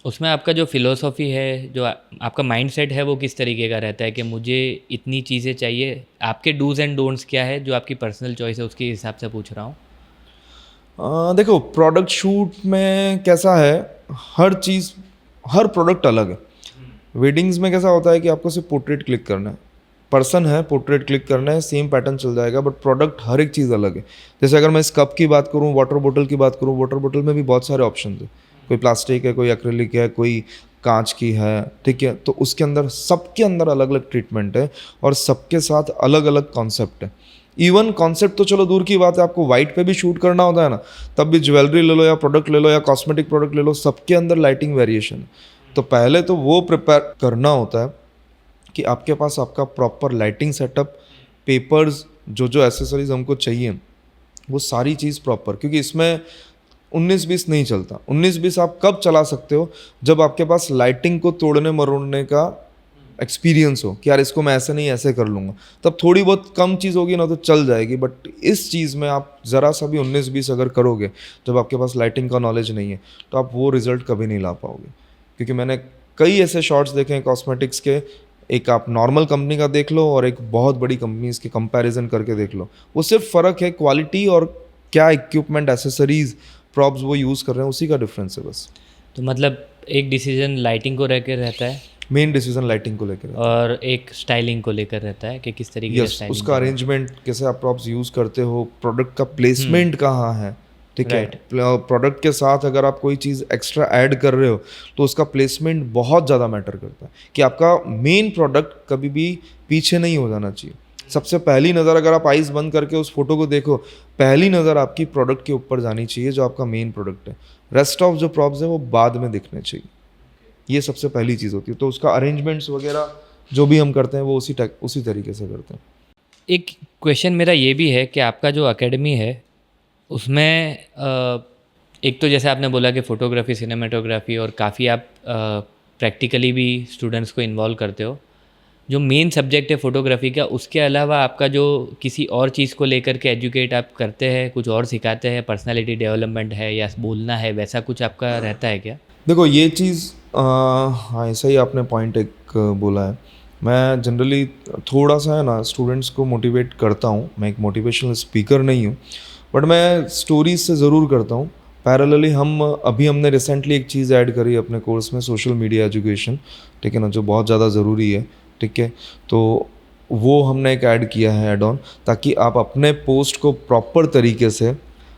उसमें आपका जो फ़िलोसॉफ़ी है, जो आपका माइंडसेट है, वो किस तरीके का रहता है कि मुझे इतनी चीज़ें चाहिए? आपके डूज़ एंड डोंट्स क्या है, जो आपकी पर्सनल चॉइस है उसके हिसाब से पूछ रहा हूँ। देखो प्रोडक्ट शूट में कैसा है, हर चीज़, हर प्रोडक्ट अलग है। वेडिंग्स में कैसा होता है कि आपको सिर्फ पोर्ट्रेट क्लिक करना है, पर्सन है, पोर्ट्रेट क्लिक करना है, सेम पैटर्न चल जाएगा, बट प्रोडक्ट हर एक चीज़ अलग है। जैसे अगर मैं इस कप की बात करूँ, वाटर बोतल की बात करूँ, वाटर बोतल में भी बहुत सारे ऑप्शन है। कोई प्लास्टिक है, कोई एक्रिलिक है, कोई कांच की है, ठीक है। तो उसके अंदर, सबके अंदर अलग अलग ट्रीटमेंट है और सबके साथ अलग अलग कॉन्सेप्ट है। इवन कॉन्सेप्ट तो चलो दूर की बात है, आपको वाइट पे भी शूट करना होता है ना, तब भी ज्वेलरी ले लो या प्रोडक्ट ले लो या कॉस्मेटिक प्रोडक्ट ले लो, सबके अंदर लाइटिंग वेरिएशन है। तो पहले तो वो प्रिपेयर करना होता है कि आपके पास आपका प्रॉपर लाइटिंग सेटअप, पेपर्स, जो जो एसेसरीज हमको चाहिए वो सारी चीज़ प्रॉपर, क्योंकि इसमें 19-20 नहीं चलता। 19-20 आप कब चला सकते हो, जब आपके पास लाइटिंग को तोड़ने मरोड़ने का एक्सपीरियंस हो कि यार इसको मैं ऐसे नहीं ऐसे कर लूँगा, तब थोड़ी बहुत कम चीज़ होगी ना तो चल जाएगी। बट इस चीज़ में आप ज़रा सा भी 19-20 अगर करोगे, जब आपके पास लाइटिंग का नॉलेज नहीं है, तो आप वो रिज़ल्ट कभी नहीं ला पाओगे। क्योंकि मैंने कई ऐसे शॉट्स देखे हैं कॉस्मेटिक्स के, एक आप नॉर्मल कंपनी का देख लो और एक बहुत बड़ी कंपनीज के कंपैरिजन करके देख लो, वो सिर्फ फ़र्क है क्वालिटी और क्या इक्विपमेंट, एसेसरीज, प्रॉप्स वो यूज़ कर रहे हैं, उसी का डिफरेंस है बस। तो मतलब एक डिसीजन लाइटिंग को लेकर रहता है मेन डिसीजन लाइटिंग को लेकर है। और एक स्टाइलिंग को लेकर रहता है कि किस तरीके से यस, स्टाइलिंग उसका अरेंजमेंट कैसे आप प्रॉप्स यूज़ करते हो, प्रोडक्ट का प्लेसमेंट कहाँ है, ठीक है। Right. प्रोडक्ट के साथ अगर आप कोई चीज़ एक्स्ट्रा ऐड कर रहे हो तो उसका प्लेसमेंट बहुत ज़्यादा मैटर करता है कि आपका मेन प्रोडक्ट कभी भी पीछे नहीं हो जाना चाहिए। सबसे पहली नज़र, अगर आप आइज़ बंद करके उस फोटो को देखो, पहली नज़र आपकी प्रोडक्ट के ऊपर जानी चाहिए जो आपका मेन प्रोडक्ट है। रेस्ट ऑफ जो प्रॉप्स है वो बाद में दिखने चाहिए, ये सबसे पहली चीज़ होती है। तो उसका अरेंजमेंट्स वगैरह जो भी हम करते हैं वो उसी तरीके से करते हैं। एक क्वेश्चन मेरा ये भी है कि आपका जो एकेडमी है उसमें एक तो जैसे आपने बोला कि फ़ोटोग्राफी, सिनेमेटोग्राफी और काफ़ी आप प्रैक्टिकली भी स्टूडेंट्स को इन्वॉल्व करते हो। जो मेन सब्जेक्ट है फ़ोटोग्राफी का, उसके अलावा आपका जो किसी और चीज़ को लेकर के एजुकेट आप करते हैं, कुछ और सिखाते हैं, पर्सनालिटी डेवलपमेंट है या बोलना है, वैसा कुछ आपका रहता है क्या? देखो ये चीज़ हाँ, ऐसा ही आपने पॉइंट एक बोला है मैं जनरली थोड़ा सा है ना स्टूडेंट्स को मोटिवेट करता हूँ। मैं एक मोटिवेशनल स्पीकर नहीं हूँ, बट मैं स्टोरीज से ज़रूर करता हूँ। पैरेलली हमने रिसेंटली एक चीज़ ऐड करी अपने कोर्स में, सोशल मीडिया एजुकेशन, ठीक है ना, जो बहुत ज़्यादा ज़रूरी है। ठीक है, तो वो हमने एक ऐड किया है ऐड ऑन, ताकि आप अपने पोस्ट को प्रॉपर तरीके से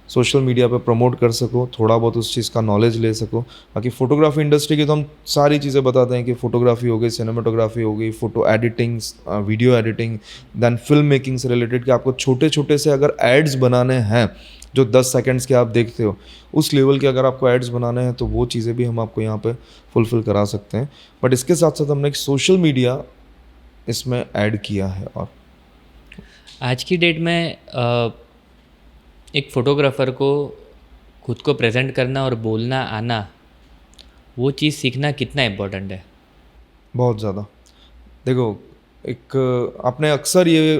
सोशल मीडिया पे प्रमोट कर सको, थोड़ा बहुत उस चीज़ का नॉलेज ले सको। बाकी फ़ोटोग्राफी इंडस्ट्री की तो हम सारी चीज़ें बताते हैं कि फ़ोटोग्राफी हो गई, सिनेमाटोग्राफी हो गई, photo editing, video editing, then film making से रिलेटेड, कि आपको छोटे छोटे से अगर एड्स बनाने हैं जो 10 सेकंड्स के आप देखते हो, उस लेवल के अगर आपको एड्स बनाने हैं तो वो चीज़ें भी हम आपको यहाँ पे फुलफ़िल करा सकते हैं। बट इसके साथ साथ हमने एक सोशल मीडिया इसमें ऐड किया है। और आज की डेट में एक फ़ोटोग्राफ़र को खुद को प्रेजेंट करना और बोलना आना, वो चीज़ सीखना कितना इम्पोर्टेंट है? बहुत ज़्यादा, देखो, एक आपने अक्सर ये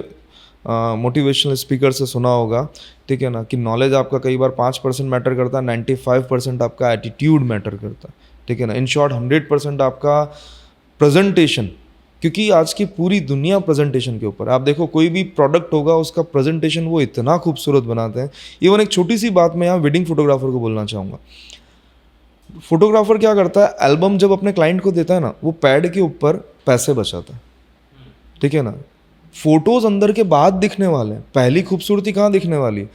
मोटिवेशनल स्पीकर से सुना होगा, ठीक है ना, कि नॉलेज आपका कई बार 5% मैटर करता है, 95% आपका एटीट्यूड मैटर करता है। ठीक है ना, इन शॉर्ट 100% आपका प्रेजेंटेशन, क्योंकि आज की पूरी दुनिया प्रेजेंटेशन के ऊपर है। आप देखो कोई भी प्रोडक्ट होगा, उसका प्रेजेंटेशन वो इतना खूबसूरत बनाते हैं। इवन एक छोटी सी बात मैं यहाँ वेडिंग फोटोग्राफर को बोलना चाहूँगा। फोटोग्राफर क्या करता है, एल्बम जब अपने क्लाइंट को देता है ना, वो पैड के ऊपर पैसे बचाता है। ठीक है ना, फोटोज अंदर के बाद दिखने वाले हैं, पहली खूबसूरती कहाँ दिखने वाली है?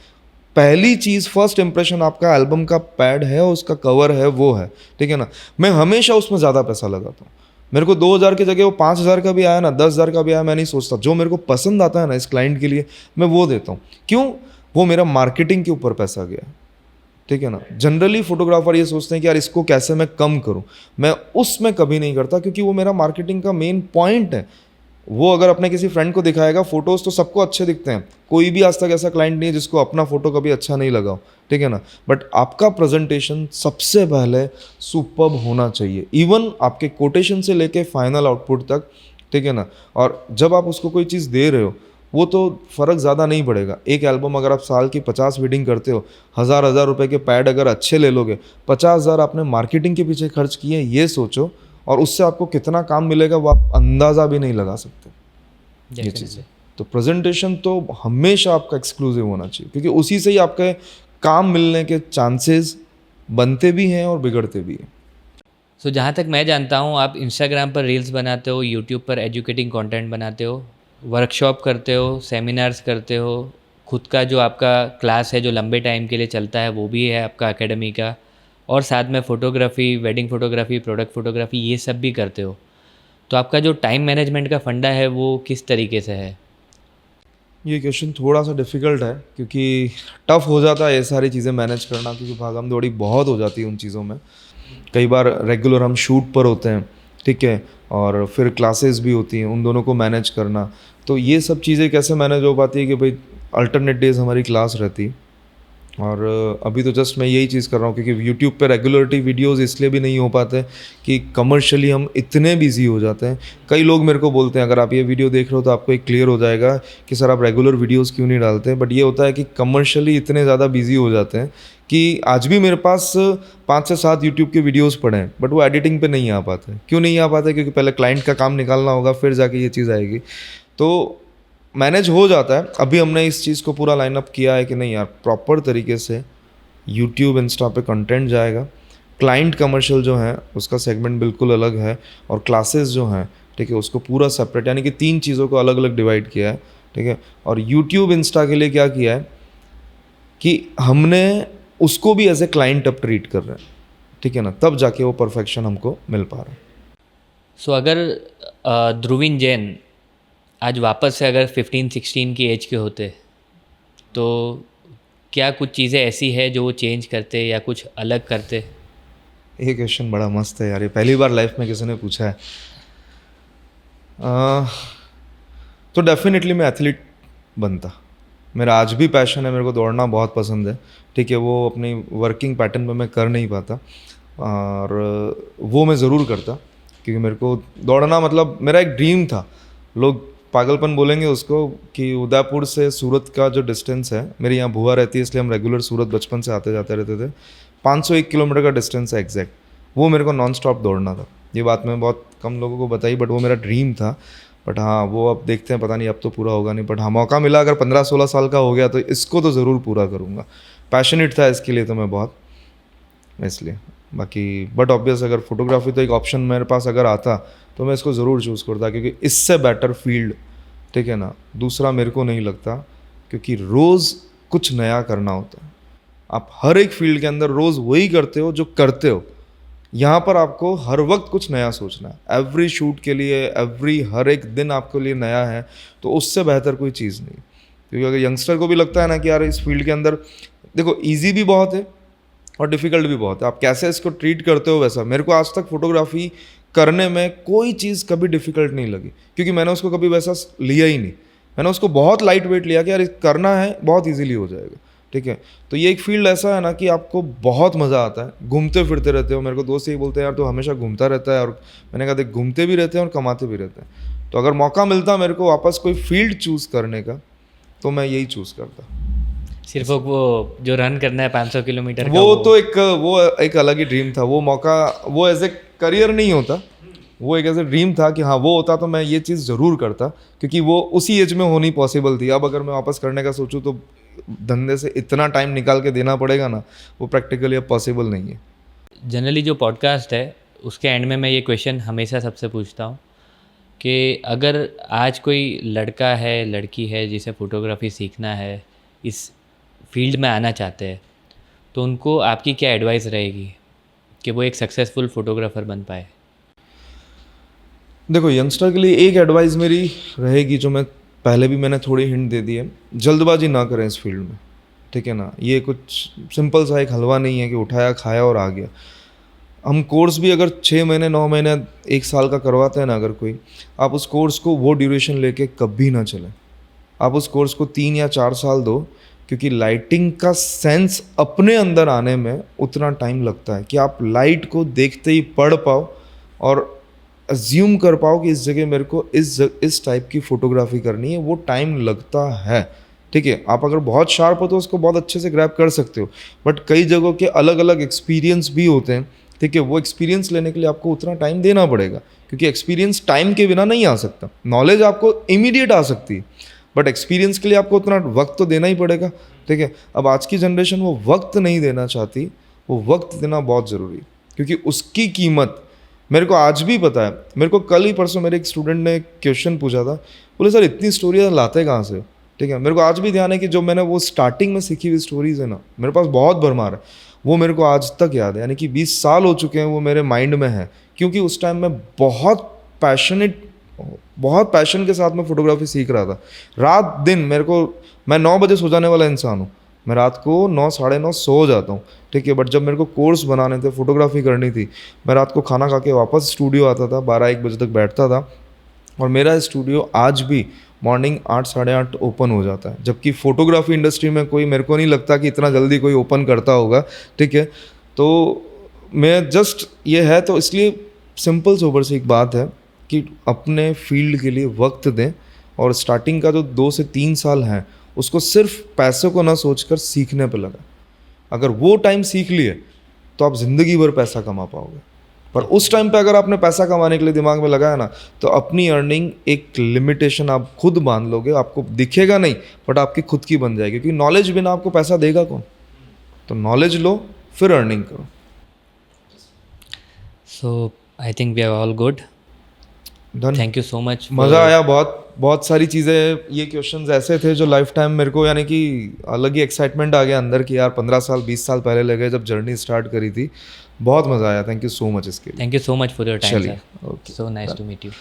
पहली चीज़, फर्स्ट इंप्रेशन आपका एल्बम का पैड है, उसका कवर है, वो है। ठीक है ना, मैं हमेशा उसमें ज़्यादा पैसा लगाता हूँ। मेरे को 2,000 की जगह वो 5,000 का भी आया ना, 10,000 का भी आया, मैं नहीं सोचता। जो मेरे को पसंद आता है ना इस क्लाइंट के लिए, मैं वो देता हूँ। क्यों? वो मेरा मार्केटिंग के ऊपर पैसा गया। ठीक है ना, जनरली फोटोग्राफर ये सोचते हैं कि यार इसको कैसे मैं कम करूं, मैं उसमें कभी नहीं करता, क्योंकि वो मेरा मार्केटिंग का मेन पॉइंट है। वो अगर अपने किसी फ्रेंड को दिखाएगा, फोटोज तो सबको अच्छे दिखते हैं, कोई भी आज तक ऐसा क्लाइंट नहीं है जिसको अपना फोटो कभी अच्छा नहीं लगा हो। ठीक है ना, बट आपका प्रेजेंटेशन सबसे पहले सुपर्ब होना चाहिए, इवन आपके कोटेशन से लेके फाइनल आउटपुट तक। ठीक है ना, और जब आप उसको कोई चीज़ दे रहे हो, वो तो फ़र्क ज़्यादा नहीं पड़ेगा। एक एल्बम अगर आप साल की 50 वेडिंग करते हो, हज़ार रुपए के पैड अगर अच्छे ले लोगे, 50,000 आपने मार्केटिंग के पीछे खर्च किए, ये सोचो, और उससे आपको कितना काम मिलेगा वो आप अंदाज़ा भी नहीं लगा सकते। ये चीज़ है। तो प्रेजेंटेशन तो हमेशा आपका एक्सक्लूसिव होना चाहिए, क्योंकि उसी से ही आपके काम मिलने के चांसेस बनते भी हैं और बिगड़ते भी हैं। सो जहाँ तक मैं जानता हूँ, आप इंस्टाग्राम पर रील्स बनाते हो, यूट्यूब पर एजुकेटिंग कंटेंट बनाते हो, वर्कशॉप करते हो, सेमिनार्स करते हो, खुद का जो आपका क्लास है जो लंबे टाइम के लिए चलता है वो भी है आपका एकेडमी का, और साथ में photography, wedding photography, product photography, ये सब भी करते हो। तो आपका जो टाइम मैनेजमेंट का फंडा है वो किस तरीके से है? ये क्वेश्चन थोड़ा सा डिफ़िकल्ट है, क्योंकि टफ़ हो जाता है ये सारी चीज़ें मैनेज करना, क्योंकि भागम दौड़ी बहुत हो जाती है उन चीज़ों में। कई बार रेगुलर हम शूट पर होते हैं, ठीक है, और फिर क्लासेस भी होती हैं, उन दोनों को मैनेज करना। तो ये सब चीज़ें कैसे मैनेज हो पाती है कि भाई अल्टरनेट डेज़ हमारी क्लास रहती है। और अभी तो जस्ट मैं यही चीज़ कर रहा हूँ, क्योंकि यूट्यूब पे रेगुलरिटी वीडियोस इसलिए भी नहीं हो पाते कि कमर्शियली हम इतने बिजी हो जाते हैं। कई लोग मेरे को बोलते हैं, अगर आप ये वीडियो देख रहे हो तो आपको एक क्लियर हो जाएगा कि सर आप रेगुलर वीडियोस क्यों नहीं डालते हैं। बट ये होता है कि कमर्शियली इतने ज़्यादा बिजी हो जाते हैं कि आज भी मेरे पास 5 से 7 यूट्यूब के वीडियोज़ पड़े हैं, बट वो एडिटिंग पर नहीं आ पाते। क्यों नहीं आ पाते? क्योंकि पहले क्लाइंट का काम निकालना होगा, फिर जाके ये चीज़ आएगी। तो मैनेज हो जाता है। अभी हमने इस चीज़ को पूरा लाइन अप किया है कि नहीं यार, प्रॉपर तरीके से यूट्यूब, इंस्टा पे कंटेंट जाएगा। क्लाइंट कमर्शियल जो है उसका सेगमेंट बिल्कुल अलग है, और क्लासेस जो हैं, ठीक है, उसको पूरा सेपरेट, यानी कि 3 चीज़ों को अलग अलग डिवाइड किया है। ठीक है, और यूट्यूब, इंस्टा के लिए क्या किया है कि हमने उसको भी एज ए क्लाइंट अब ट्रीट कर रहे हैं। ठीक है ना, तब जाके वो परफेक्शन हमको मिल पा रहा है। सो अगर ध्रुवीन जैन आज वापस से अगर 15-16 की एज के होते, तो क्या कुछ चीज़ें ऐसी है जो वो चेंज करते या कुछ अलग करते? ये क्वेश्चन बड़ा मस्त है यार, ये पहली बार लाइफ में किसी ने पूछा है। अह, तो डेफिनेटली मैं एथलीट बनता। मेरा आज भी पैशन है, मेरे को दौड़ना बहुत पसंद है। ठीक है, वो अपनी वर्किंग पैटर्न में मैं कर नहीं पाता, और वो मैं ज़रूर करता, क्योंकि मेरे को दौड़ना मतलब मेरा एक ड्रीम था। लोग पागलपन बोलेंगे उसको कि उदयपुर से सूरत का जो डिस्टेंस है, मेरी यहाँ बुआ रहती है इसलिए हम रेगुलर सूरत बचपन से आते जाते रहते थे, 501 किलोमीटर का डिस्टेंस है एग्जैक्ट। वो मेरे को नॉन स्टॉप दौड़ना था। ये बात मैं बहुत कम लोगों को बताई, बट वो मेरा ड्रीम था। बट हाँ वो अब देखते हैं, पता नहीं अब तो पूरा होगा नहीं, बट हाँ मौका मिला अगर 15-16 साल का हो गया तो इसको तो ज़रूर पूरा करूँगा। पैशनेट था इसके लिए तो मैं बहुत, इसलिए बाकी बट ऑब्वियस अगर फोटोग्राफी तो एक ऑप्शन मेरे पास अगर आता तो मैं इसको ज़रूर चूज़ करता, क्योंकि इससे बेटर फील्ड, ठीक है ना, दूसरा मेरे को नहीं लगता, क्योंकि रोज़ कुछ नया करना होता है। आप हर एक फील्ड के अंदर रोज़ वही करते हो जो करते हो, यहाँ पर आपको हर वक्त कुछ नया सोचना है। एवरी शूट के लिए हर एक दिन आपके लिए नया है, तो उससे बेहतर कोई चीज़ नहीं। क्योंकि अगर यंगस्टर को भी लगता है ना कि यार इस फील्ड के अंदर देखो ईजी भी बहुत है और डिफ़िकल्ट भी बहुत है, आप कैसे इसको ट्रीट करते हो वैसा। मेरे को आज तक फोटोग्राफी करने में कोई चीज़ कभी डिफ़िकल्ट नहीं लगी, क्योंकि मैंने उसको कभी वैसा लिया ही नहीं। मैंने उसको बहुत लाइट वेट लिया कि यार करना है, बहुत ईजीली हो जाएगा, ठीक है। तो ये एक फील्ड ऐसा है ना कि आपको बहुत मज़ा आता है, घूमते फिरते रहते हो। मेरे को दोस्त यही बोलते हैं यार तो हमेशा घूमता रहता है, और मैंने कहा देख घूमते भी रहते हैं और कमाते भी रहते हैं। तो अगर मौका मिलता मेरे को वापस कोई फील्ड चूज़ करने का तो मैं यही चूज़ करता। सिर्फ वो जो रन करना है 500 किलोमीटर का, वो तो एक अलग ही ड्रीम था। वो मौका वो एज ए करियर नहीं होता, वो एक ऐसे ड्रीम था कि हाँ वो होता तो मैं ये चीज़ ज़रूर करता, क्योंकि वो उसी एज में होनी पॉसिबल थी। अब अगर मैं वापस करने का सोचूं तो धंधे से इतना टाइम निकाल के देना पड़ेगा ना, वो प्रैक्टिकली अब पॉसिबल नहीं है। जनरली जो पॉडकास्ट है उसके एंड में मैं ये क्वेश्चन हमेशा सबसे पूछता हूँ कि अगर आज कोई लड़का है, लड़की है जिसे फ़ोटोग्राफी सीखना है, इस फील्ड में आना चाहते हैं, तो उनको आपकी क्या एडवाइस रहेगी कि वो एक सक्सेसफुल फ़ोटोग्राफ़र बन पाए? देखो यंगस्टर के लिए एक एडवाइस मेरी रहेगी, जो मैं पहले भी मैंने थोड़ी हिंट दे दी है, जल्दबाजी ना करें इस फील्ड में, ठीक है ना। ये कुछ सिंपल सा एक हलवा नहीं है कि उठाया खाया और आ गया। हम कोर्स भी अगर 6 महीने 9 महीने 1 साल का करवाते हैं ना अगर कोई, आप उस कोर्स को वो ड्यूरेशन लेके कभी ना चलें। आप उस कोर्स को 3 या 4 साल दो, क्योंकि लाइटिंग का सेंस अपने अंदर आने में उतना टाइम लगता है कि आप लाइट को देखते ही पढ़ पाओ और अज्यूम कर पाओ कि इस जगह मेरे को इस टाइप की फ़ोटोग्राफी करनी है। वो टाइम लगता है, ठीक है। आप अगर बहुत शार्प हो तो उसको बहुत अच्छे से ग्रैब कर सकते हो, बट कई जगहों के अलग अलग एक्सपीरियंस भी होते हैं, ठीक है। वो एक्सपीरियंस लेने के लिए आपको उतना टाइम देना पड़ेगा, क्योंकि एक्सपीरियंस टाइम के बिना नहीं आ सकता। नॉलेज आपको इमीडिएट आ सकती है, बट एक्सपीरियंस के लिए आपको उतना वक्त तो देना ही पड़ेगा, ठीक है। अब आज की जनरेशन वो वक्त नहीं देना चाहती, वो वक्त देना बहुत ज़रूरी है, क्योंकि उसकी कीमत मेरे को आज भी पता है। मेरे को कल ही परसों मेरे एक स्टूडेंट ने क्वेश्चन पूछा था, बोले सर इतनी स्टोरियाँ लाते कहाँ से, ठीक है। मेरे को आज भी ध्यान है कि जो मैंने वो स्टार्टिंग में सीखी हुई स्टोरीज़ है ना, मेरे पास बहुत भरमार है, वो मेरे को आज तक याद है। यानी कि 20 साल हो चुके हैं, वो मेरे माइंड में है, क्योंकि उस टाइम मैं बहुत पैशन के साथ में फ़ोटोग्राफी सीख रहा था। रात दिन मैं 9 बजे सो जाने वाला इंसान हूँ, मैं रात को 9 साढ़े 9 सो जाता हूँ, ठीक है। बट जब मेरे को कोर्स बनाने थे, फोटोग्राफी करनी थी, मैं रात को खाना खा के वापस स्टूडियो आता था, 12-1 बजे तक बैठता था, और मेरा स्टूडियो आज भी मॉर्निंग 8 साढ़े 8 ओपन हो जाता है। जबकि फ़ोटोग्राफी इंडस्ट्री में कोई, मेरे को नहीं लगता कि इतना जल्दी कोई ओपन करता होगा, ठीक है। तो मैं जस्ट ये है, तो इसलिए सिंपल सोबर सी एक बात है कि अपने फील्ड के लिए वक्त दें, और स्टार्टिंग का जो 2 से 3 साल हैं उसको सिर्फ पैसे को ना सोचकर सीखने पर लगा। अगर वो टाइम सीख लिए तो आप ज़िंदगी भर पैसा कमा पाओगे। पर उस टाइम पे अगर आपने पैसा कमाने के लिए दिमाग में लगाया ना, तो अपनी अर्निंग एक लिमिटेशन आप खुद बांध लोगे, आपको दिखेगा नहीं बट आपकी खुद की बन जाएगी, क्योंकि नॉलेज बिना आपको पैसा देगा कौन। तो नॉलेज लो फिर अर्निंग करो। So I think we are all good. Done. Thank you so much. मज़ा आया बहुत सारी चीज़ें, ये क्वेश्चंस ऐसे थे जो लाइफ टाइम मेरे को, यानी कि अलग ही एक्साइटमेंट आ गया अंदर की, यार 15 साल 20 साल पहले लगे जब जर्नी स्टार्ट करी थी। बहुत मज़ा आया, थैंक यू सो मच इसके लिए। Thank you so much for your time चलिए, sir. So nice to meet you.